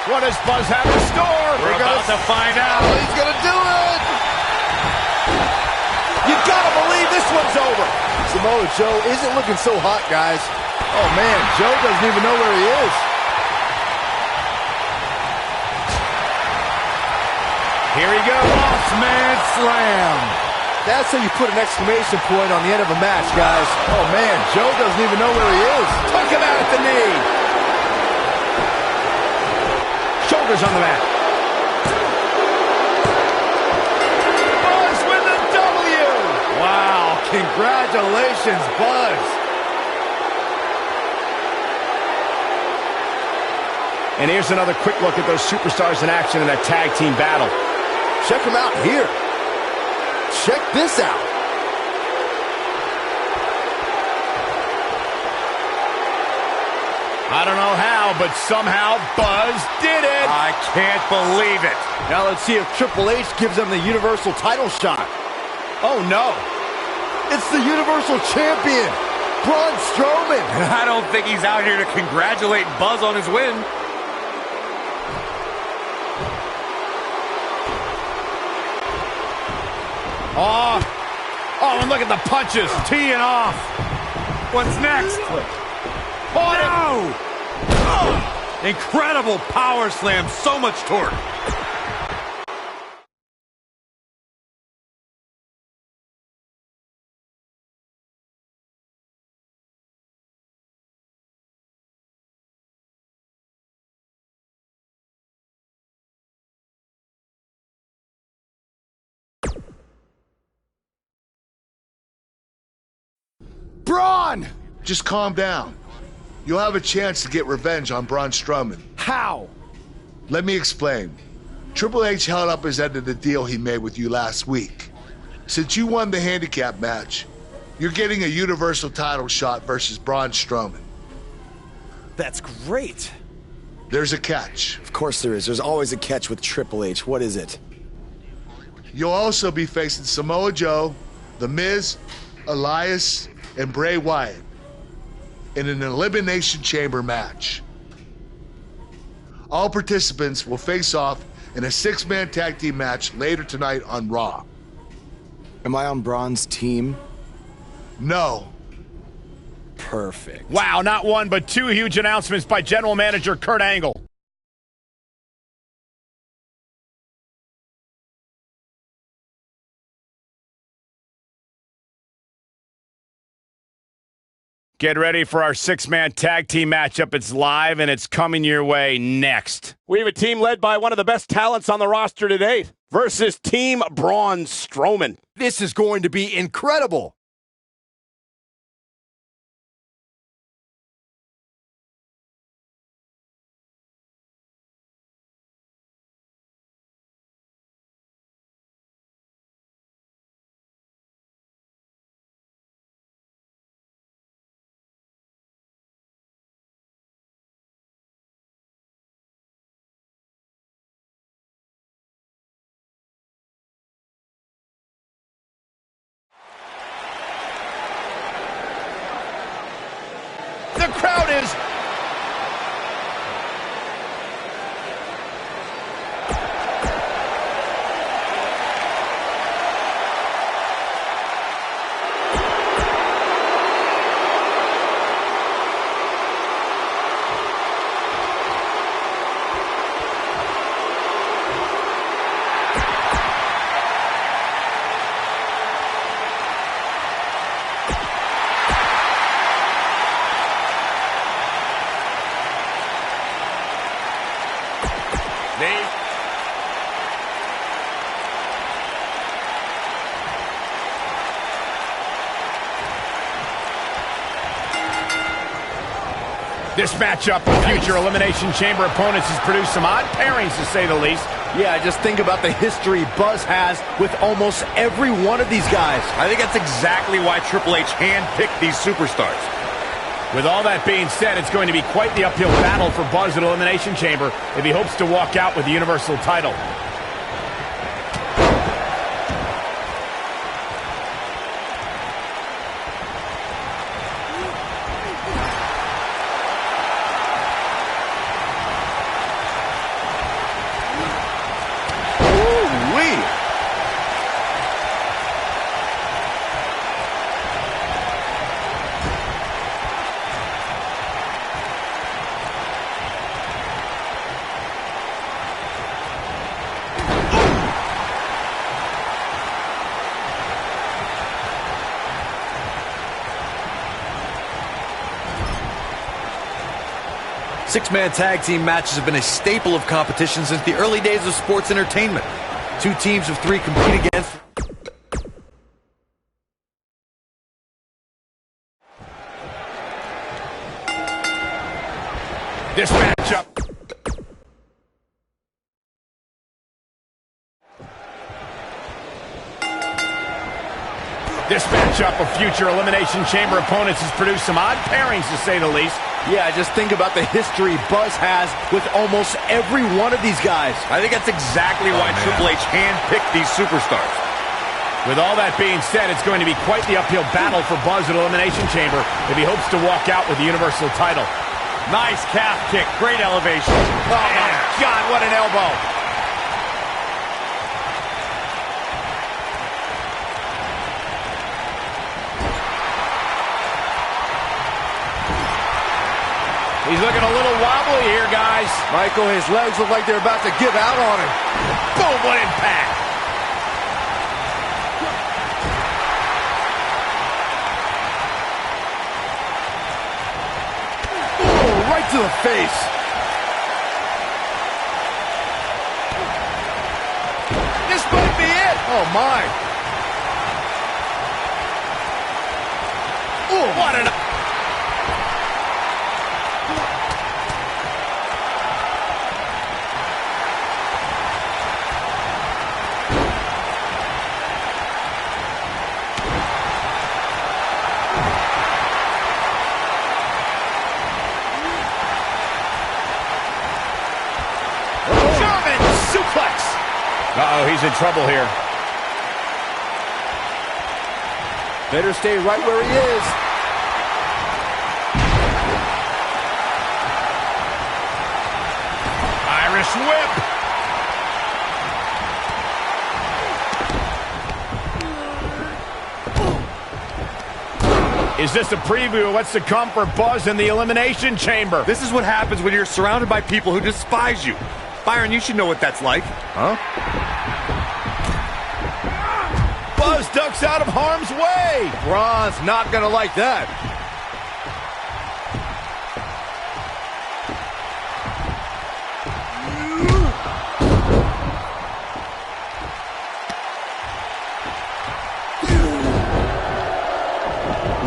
What does Buzz have in store? We're about to find out. He's gonna do it. You gotta believe this one's over. Samoa Joe isn't looking so hot, guys. Oh, man, Joe doesn't even know where he is. Here he goes. Bossman slam. That's how you put an exclamation point on the end of a match, guys. Oh, man, Joe doesn't even know where he is. Took him out at the knee. Shoulders on the mat. Buzz with the W. Wow, congratulations, Buzz. And here's another quick look at those superstars in action in that tag team battle. Check them out here. Check this out. I don't know how, but somehow Buzz did it. I can't believe it. Now let's see if Triple H gives them the Universal title shot. Oh, no. It's the Universal Champion, Braun Strowman. I don't think he's out here to congratulate Buzz on his win. Oh, and look at the punches. Teeing off. What's next? Oh, no! Oh, incredible power slam. So much torque. Braun! Just calm down. You'll have a chance to get revenge on Braun Strowman. How? Let me explain. Triple H held up his end of the deal he made with you last week. Since you won the handicap match, you're getting a Universal title shot versus Braun Strowman. That's great. There's a catch. Of course there is. There's always a catch with Triple H. What is it? You'll also be facing Samoa Joe, The Miz, Elias, and Bray Wyatt in an Elimination Chamber match. All participants will face off in a 6-man tag team match later tonight on Raw. Am I on Braun's team? No. Perfect. Wow, not one, but two huge announcements by General Manager Kurt Angle. Get ready for our 6-man tag team matchup. It's live, and it's coming your way next. We have a team led by one of the best talents on the roster to date versus Team Braun Strowman. This is going to be incredible. The crowd is... This matchup of future Elimination Chamber opponents has produced some odd pairings, to say the least. Yeah, just think about the history Buzz has with almost every one of these guys. I think that's exactly why Triple H handpicked these superstars. With all that being said, it's going to be quite the uphill battle for Buzz at Elimination Chamber if he hopes to walk out with the Universal title. Six-man tag team matches have been a staple of competition since the early days of sports entertainment. Two teams of three compete against... This matchup. This matchup of future Elimination Chamber opponents has produced some odd pairings, to say the least. Yeah, just think about the history Buzz has with almost every one of these guys. I think that's exactly why Triple H handpicked these superstars. With all that being said, it's going to be quite the uphill battle for Buzz at Elimination Chamber if he hopes to walk out with the Universal title. Nice calf kick, great elevation. Oh my God, what an elbow. He's looking a little wobbly here, guys. Michael, his legs look like they're about to give out on him. Boom, what impact. Oh, right to the face. This might be it. Oh, my. Oh, what an... Uh-oh, he's in trouble here. Better stay right where he is. Irish whip. Is this a preview of what's to come for Buzz in the Elimination Chamber? This is what happens when you're surrounded by people who despise you. Byron, you should know what that's like. Huh? Buzz ducks out of harm's way. Braun's not gonna like that.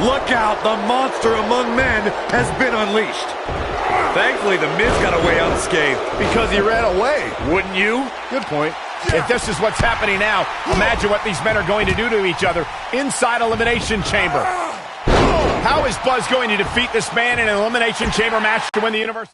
Look out, the monster among men has been unleashed. Thankfully, the Miz got away unscathed. Because he ran away. Wouldn't you? Good point. If this is what's happening now, imagine what these men are going to do to each other inside Elimination Chamber. How is Buzz going to defeat this man in an Elimination Chamber match to win the Universe?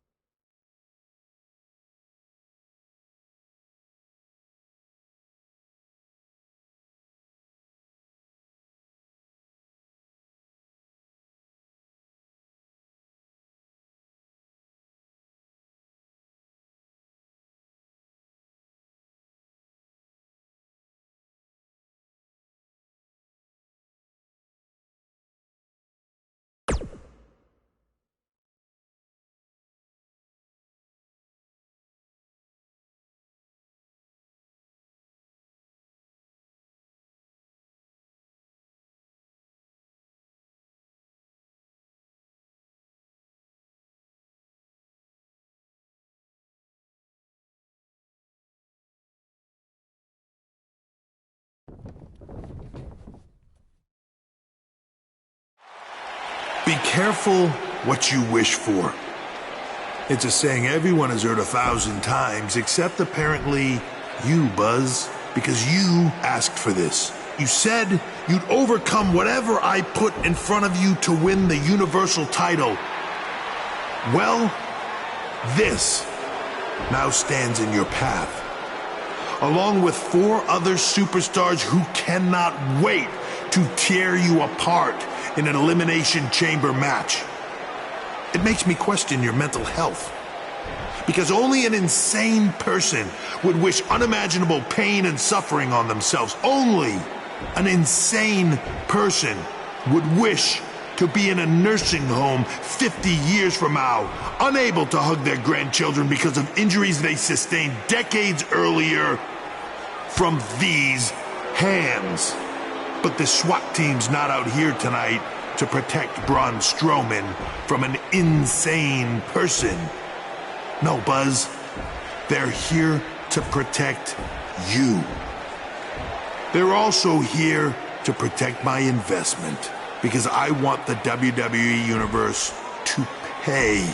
Be careful what you wish for. It's a saying everyone has heard 1,000 times, except apparently you, Buzz, because you asked for this. You said you'd overcome whatever I put in front of you to win the Universal title. Well, this now stands in your path, along with 4 other superstars who cannot wait to tear you apart in an Elimination Chamber match. It makes me question your mental health, because only an insane person would wish unimaginable pain and suffering on themselves. Only an insane person would wish to be in a nursing home 50 years from now, unable to hug their grandchildren because of injuries they sustained decades earlier from these hands. But the SWAT team's not out here tonight to protect Braun Strowman from an insane person. No, Buzz. They're here to protect you. They're also here to protect my investment because I want the WWE Universe to pay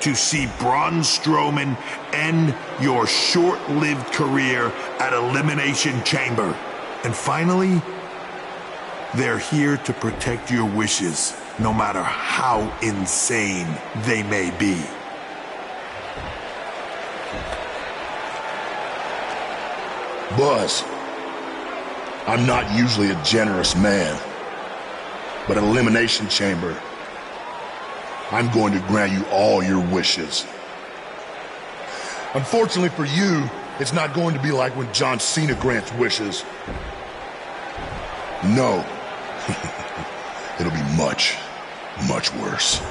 to see Braun Strowman end your short-lived career at Elimination Chamber. And finally, they're here to protect your wishes, no matter how insane they may be. Buzz, I'm not usually a generous man, but at Elimination Chamber, I'm going to grant you all your wishes. Unfortunately for you, it's not going to be like when John Cena grants wishes. No. It'll be much, much worse.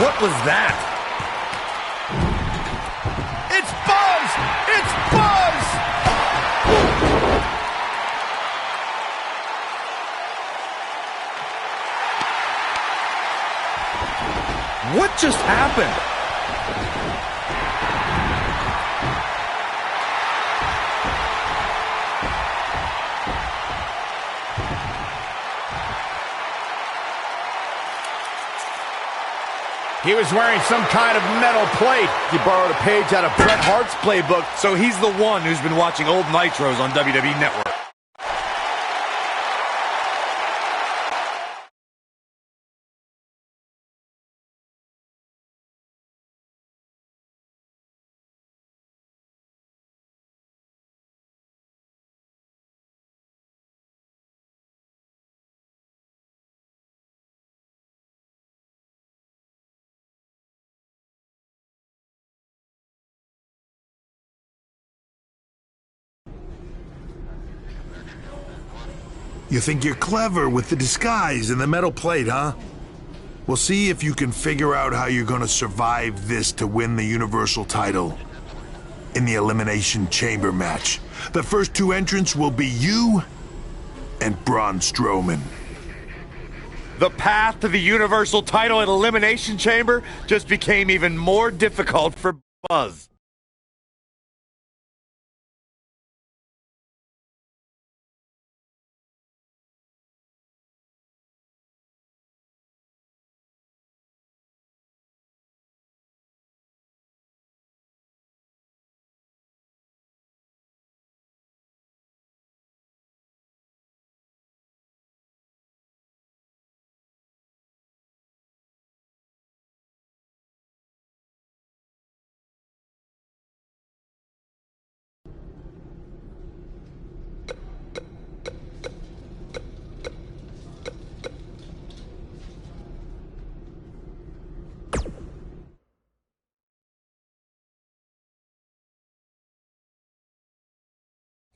What was that? It's Buzz! It's Buzz! What just happened? He was wearing some kind of metal plate. He borrowed a page out of Bret Hart's playbook. So he's the one who's been watching old Nitros on WWE Network. You think you're clever with the disguise and the metal plate, huh? We'll see if you can figure out how you're gonna survive this to win the Universal title in the Elimination Chamber match. The first two entrants will be you and Braun Strowman. The path to the Universal title at Elimination Chamber just became even more difficult for Buzz.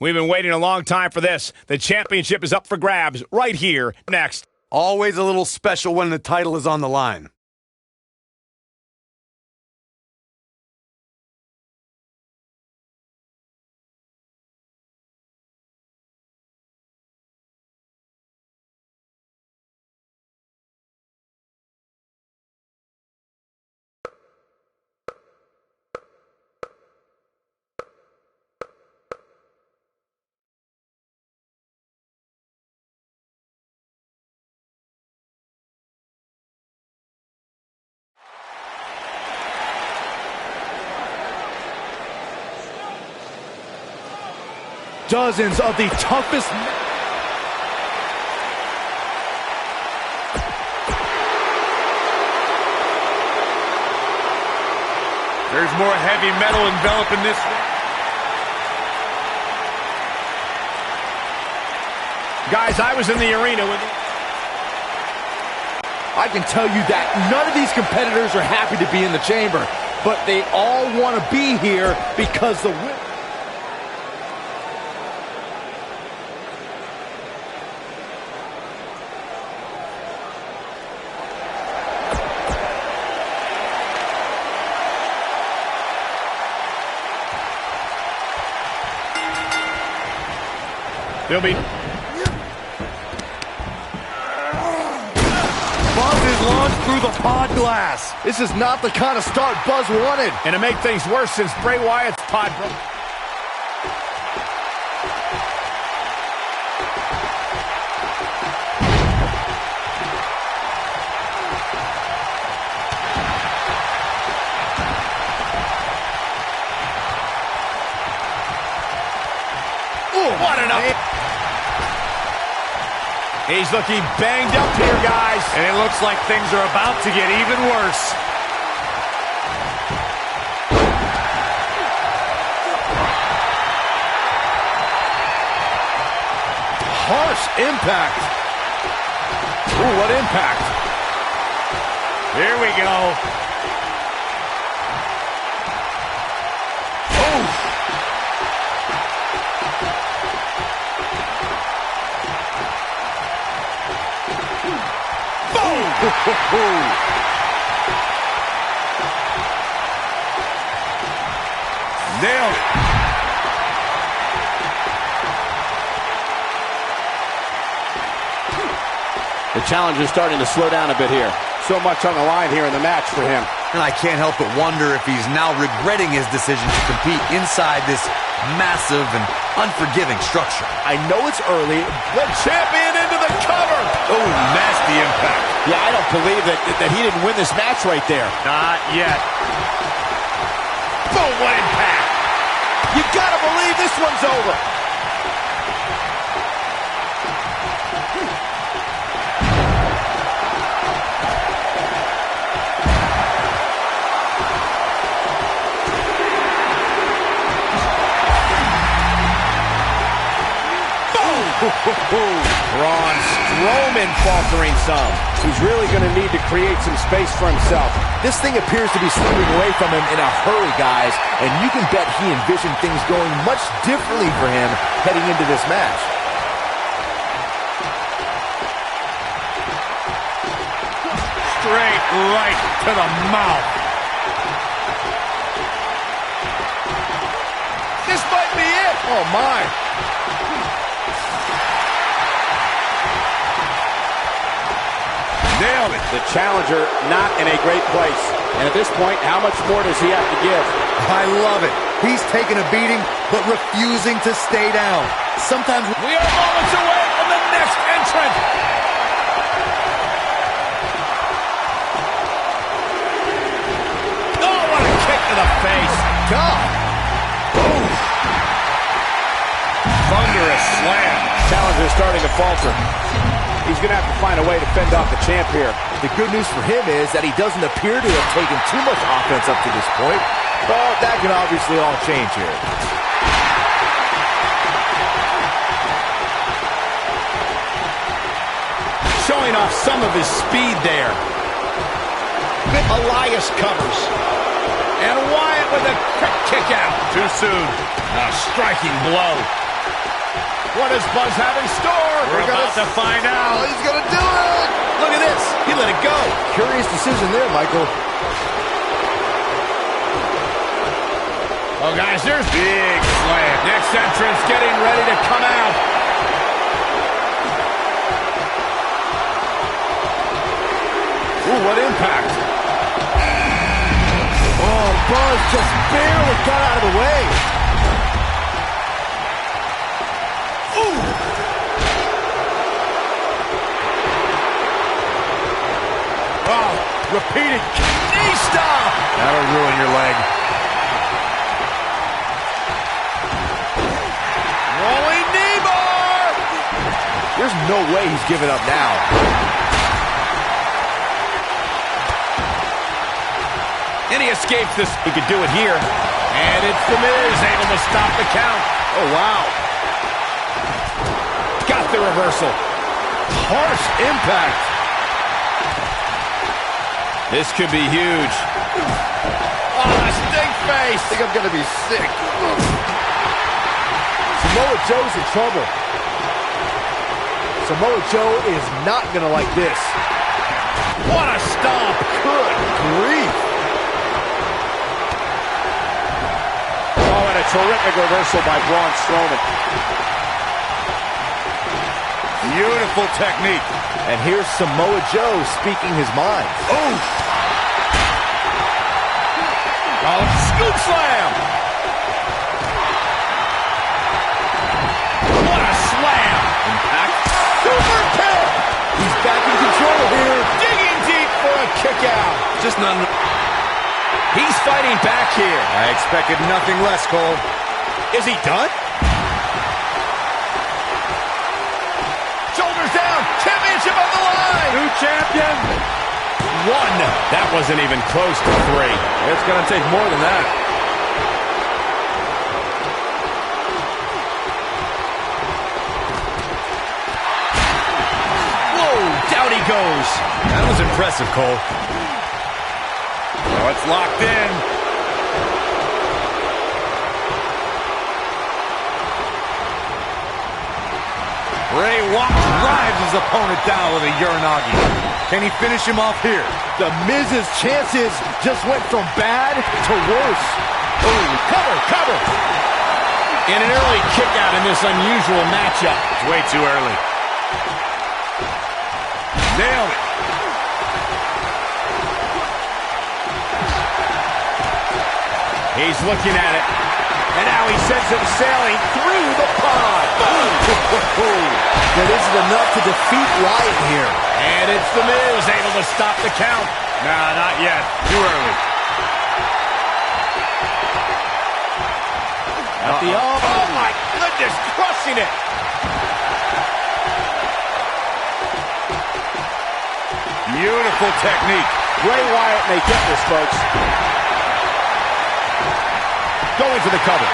We've been waiting a long time for this. The championship is up for grabs right here, next. Always a little special when the title is on the line. Dozens of the toughest... There's more heavy metal enveloping this one. Guys, I was in the arena with you. I can tell you that none of these competitors are happy to be in the chamber, but they all want to be here because the win... There'll be... his launch through the pod glass. This is not the kind of start Buzz wanted. And to make things worse, since Bray Wyatt's pod broke. What an up! He's looking banged up here, guys. And it looks like things are about to get even worse. Harsh impact. Ooh, what impact. Here we go. Nailed it. The challenger's starting to slow down a bit here. So much on the line here in the match for him. And I can't help but wonder if he's now regretting his decision to compete inside this massive and unforgiving structure. I know it's early. The champion into the cover. Oh, nasty impact. Yeah, I don't believe that he didn't win this match right there. Not yet. Boom, what impact. You gotta believe this one's over. Braun Strowman faltering some. He's really going to need to create some space for himself. This thing appears to be slipping away from him in a hurry, guys, and you can bet he envisioned things going much differently for him heading into this match. Straight right to the mouth. This might be it. Oh, my. Nailed it. The challenger not in a great place. And at this point, how much more does he have to give? I love it. He's taking a beating, but refusing to stay down. Sometimes we are moments away from the next entrant. Oh, what a kick to the face. God. Boom. Thunderous slam. Challenger starting to falter. He's going to have to find a way to fend off the champ here. The good news for him is that he doesn't appear to have taken too much offense up to this point. But that can obviously all change here. Showing off some of his speed there. Elias covers. And Wyatt with a quick kick out. Too soon. A striking blow. What does Buzz have in store? We're about to find out. Oh, he's going to do it. Look at this. He let it go. Curious decision there, Michael. Oh, guys, there's big slam. Next entrance getting ready to come out. Ooh, what impact. Oh, Buzz just barely got out of the way. Repeated knee stop. That'll ruin your leg. Rolling knee bar. There's no way he's giving up now. And he escapes this. He could do it here. And it's The Miz able to stop the count. Oh, wow. Got the reversal. Harsh impact. This could be huge. Oh, a stink face. I think I'm going to be sick. Samoa Joe's in trouble. Samoa Joe is not going to like this. What a stomp. Good grief. Oh, and a terrific reversal by Braun Strowman. Beautiful technique. And here's Samoa Joe speaking his mind. Oh! Oh, scoop slam! What a slam! Impact. Super kick! He's back in control here. Digging deep for a kick out. Just none. He's fighting back here. I expected nothing less, Cole. Is he done? Shoulders down. Championship on the line. New champion. One. That wasn't even close to 3. It's going to take more than that. Whoa, down he goes. That was impressive, Cole. Oh, it's locked in. Bray Wyatt drives his opponent down with a Uranagi. Can he finish him off here? The Miz's chances just went from bad to worse. Oh, cover. And an early kick out in this unusual matchup. It's way too early. Nailed it. He's looking at it. And now he sends him sailing through the pod. That isn't enough to defeat Wyatt here. And it's The Miz able to stop the count. Nah, not yet. Too early. At the elbow. Oh, my goodness. Crushing it. Beautiful technique. Bray Wyatt may get this, folks. Going for the cover.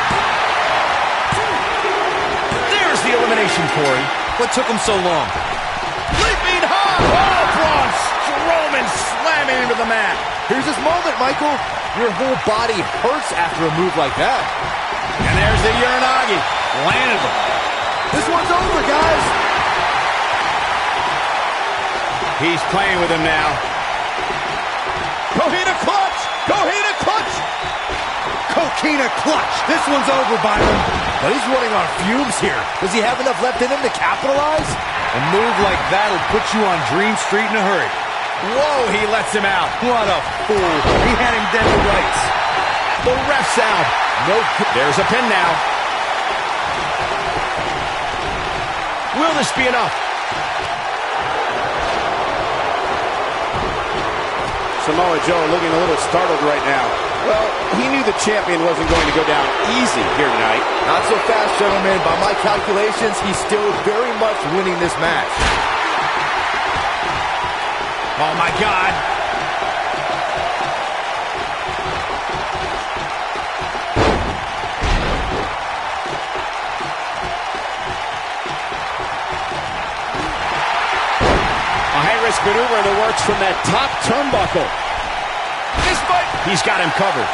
There's the elimination, Corey. What took him so long? Leaping high. Oh, Braun Strowman slamming into the mat. Here's his moment, Michael. Your whole body hurts after a move like that. And there's the Uranagi. Landed him. This one's over, guys. He's playing with him now. Coquina clutch. Coquina clutch. Coquina clutch. This one's over, Byron. But he's running on fumes here. Does he have enough left in him to capitalize? A move like that will put you on Dream Street in a hurry. Whoa, he lets him out. What a fool. He had him dead to rights. The ref's out. No, there's a pin now. Will this be enough? Samoa Joe looking a little startled right now. Well, he knew the champion wasn't going to go down easy here tonight. Not so fast, gentlemen. By my calculations, he's still very much winning this match. Oh, my God. A high-risk maneuver in the works from that top turnbuckle. This fight, he's got him covered.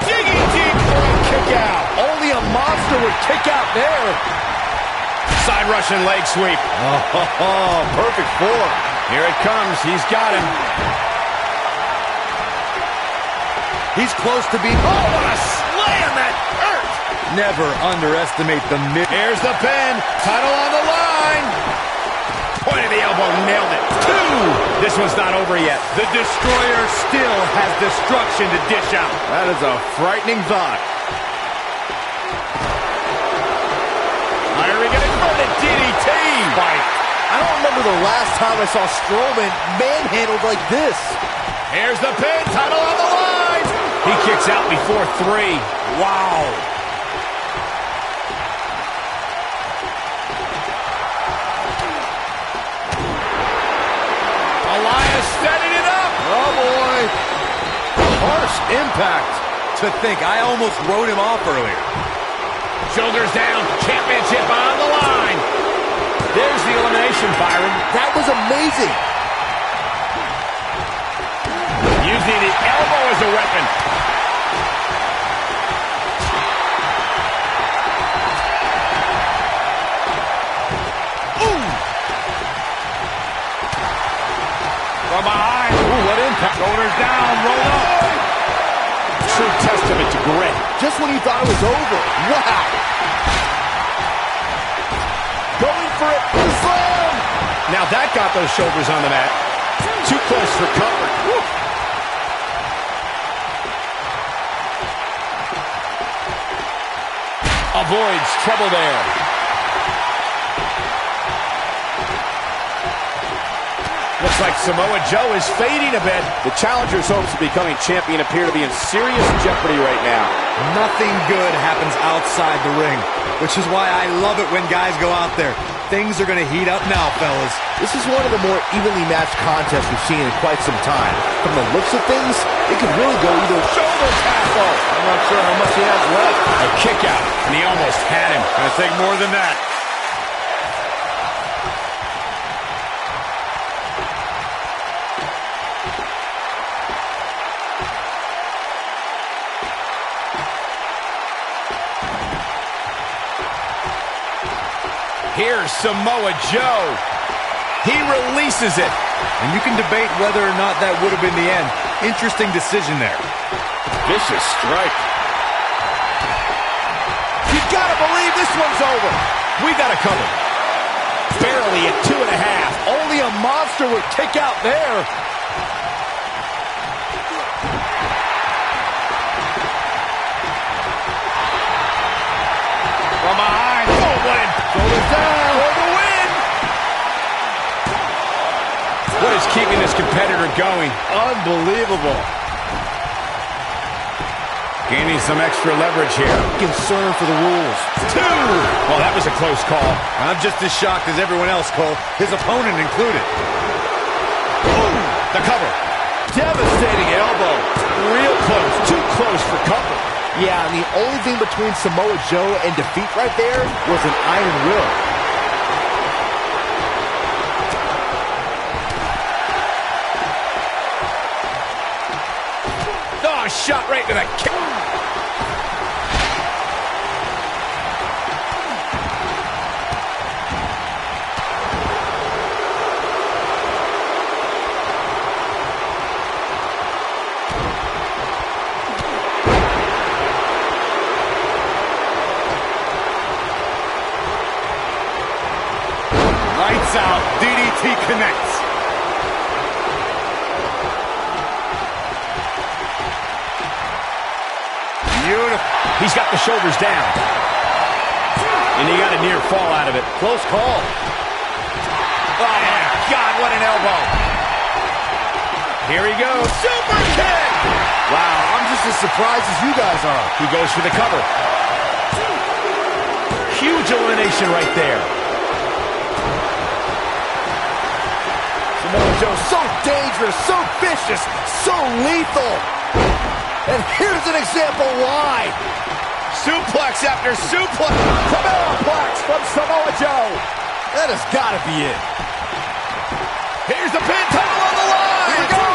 Digging deep for a kick out. Only a monster would kick out there. Side Russian leg sweep. Oh, perfect form. Here it comes. He's got him. He's close to being... Oh, what a slam that hurt. Never underestimate the Miz. Here's the pin. Title on the line. Point of the elbow. Nailed it. 2. This one's not over yet. The Destroyer still has destruction to dish out. That is a frightening thought. Here we go. Inverted DDT. Fight. I don't remember the last time I saw Strowman manhandled like this. Here's the pin. Title on the line. He kicks out before 3. Wow. Elias setting it up. Oh, boy. Harsh impact. To think, I almost wrote him off earlier. Shoulders down. Championship on the line. There's the elimination, Byron. That was amazing. Using the elbow as a weapon. Ooh. From behind. Ooh, what impact. Shoulders down, roll up. True testament to grit. Just when you thought it was over. Wow. Going for it. The slam! Now that got those shoulders on the mat. Too close for comfort. Woo. Avoids trouble there. Looks like Samoa Joe is fading a bit. The challenger's hopes of becoming champion appear to be in serious jeopardy right now. Nothing good happens outside the ring, which is why I love it when guys go out there. Things are going to heat up now, fellas. This is one of the more evenly matched contests we've seen in quite some time. From the looks of things, it could really go either shoulder tackle. I'm not sure how much he has left. A kick out, and he almost had him. Gonna take more than that. Here's Samoa Joe. He releases it. And you can debate whether or not that would have been the end. Interesting decision there. Vicious strike. You gotta believe this one's over. We got it covered. Barely at 2.5. Only a monster would kick out there. From behind. Oh, what a shoulders down for the win. What is keeping this competitor going? Unbelievable. Gaining some extra leverage here. Concern for the rules. 2. Well, that was a close call. I'm just as shocked as everyone else, Cole. His opponent included. Boom! The cover. Devastating elbow. Real close. Too close for cover. Yeah, and the only thing between Samoa Joe and defeat right there was an iron will. Oh, shot right to the kick. Lights out. DDT connects. Beautiful. He's got the shoulders down. And he got a near fall out of it. Close call. Oh, my God, what an elbow. Here he goes. Super kick. Wow, I'm just as surprised as you guys are. He goes for the cover. Huge elimination right there. Samoa Joe, so dangerous, so vicious, so lethal. And here's an example why. Suplex after suplex. Suplex from Samoa Joe. That has got to be it. Here's the pin, title on the line. Here we go.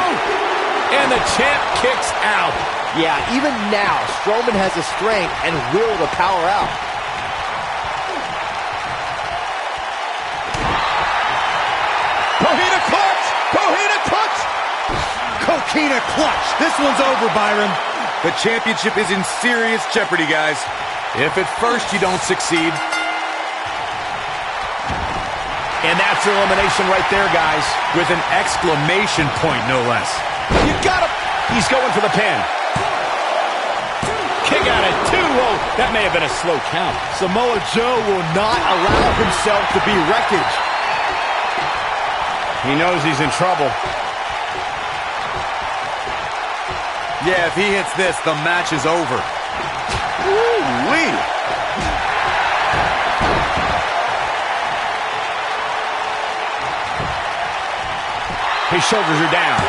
And the champ kicks out. Yeah, even now, Strowman has the strength and will to power out. Coquina clutch. Coquina clutch. Coquina clutch. This one's over, Byron. The championship is in serious jeopardy, guys. If at first you don't succeed. And that's elimination right there, guys. With an exclamation point, no less. You got him. He's going for the pin. Kick out at 2. Oh, that may have been a slow count. Samoa Joe will not allow himself to be wreckage. He knows he's in trouble. Yeah, if he hits this, the match is over. Woo-wee. His shoulders are down.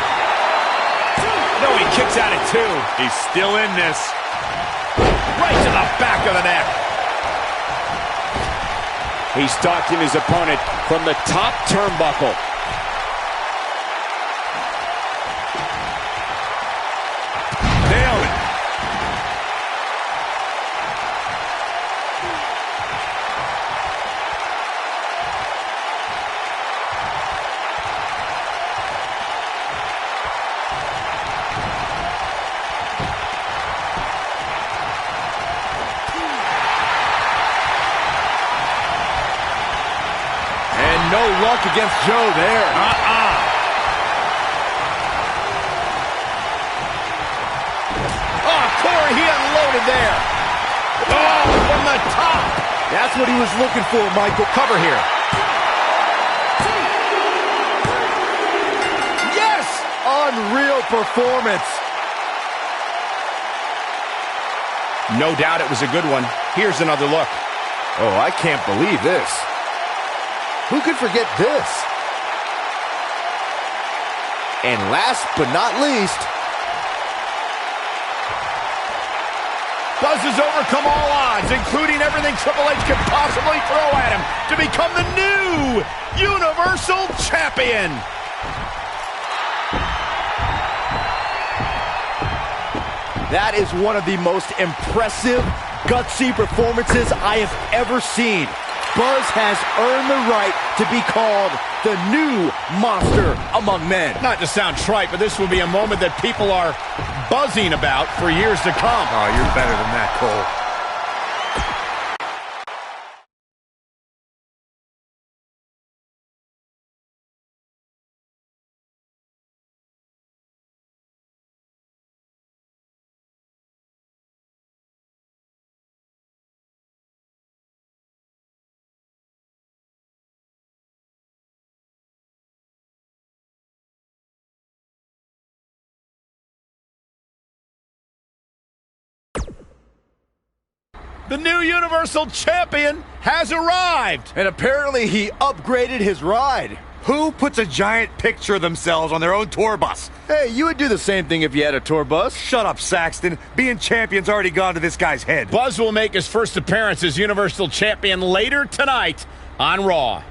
No, he kicks out at 2. He's still in this. Right to the back of the neck. He's stalking his opponent from the top turnbuckle. Nailed it. luck against Joe there. Oh, Corey, he unloaded there. Oh, from the top. That's what he was looking for, Michael. Cover here. Yes! Unreal performance. No doubt it was a good one. Here's another look. Oh, I can't believe this. Who could forget this? And last but not least, Buzz has overcome all odds, including everything Triple H could possibly throw at him, to become the new Universal Champion. that is one of the most impressive, gutsy performances I have ever seen. Buzz has earned the right to be called the new monster among men. Not to sound trite, but this will be a moment that people are buzzing about for years to come. Oh, you're better than that, Cole. The new Universal Champion has arrived. And apparently he upgraded his ride. Who puts a giant picture of themselves on their own tour bus? Hey, you would do the same thing if you had a tour bus. Shut up, Saxton. Being champion's already gone to this guy's head. Buzz will make his first appearance as Universal Champion later tonight on Raw.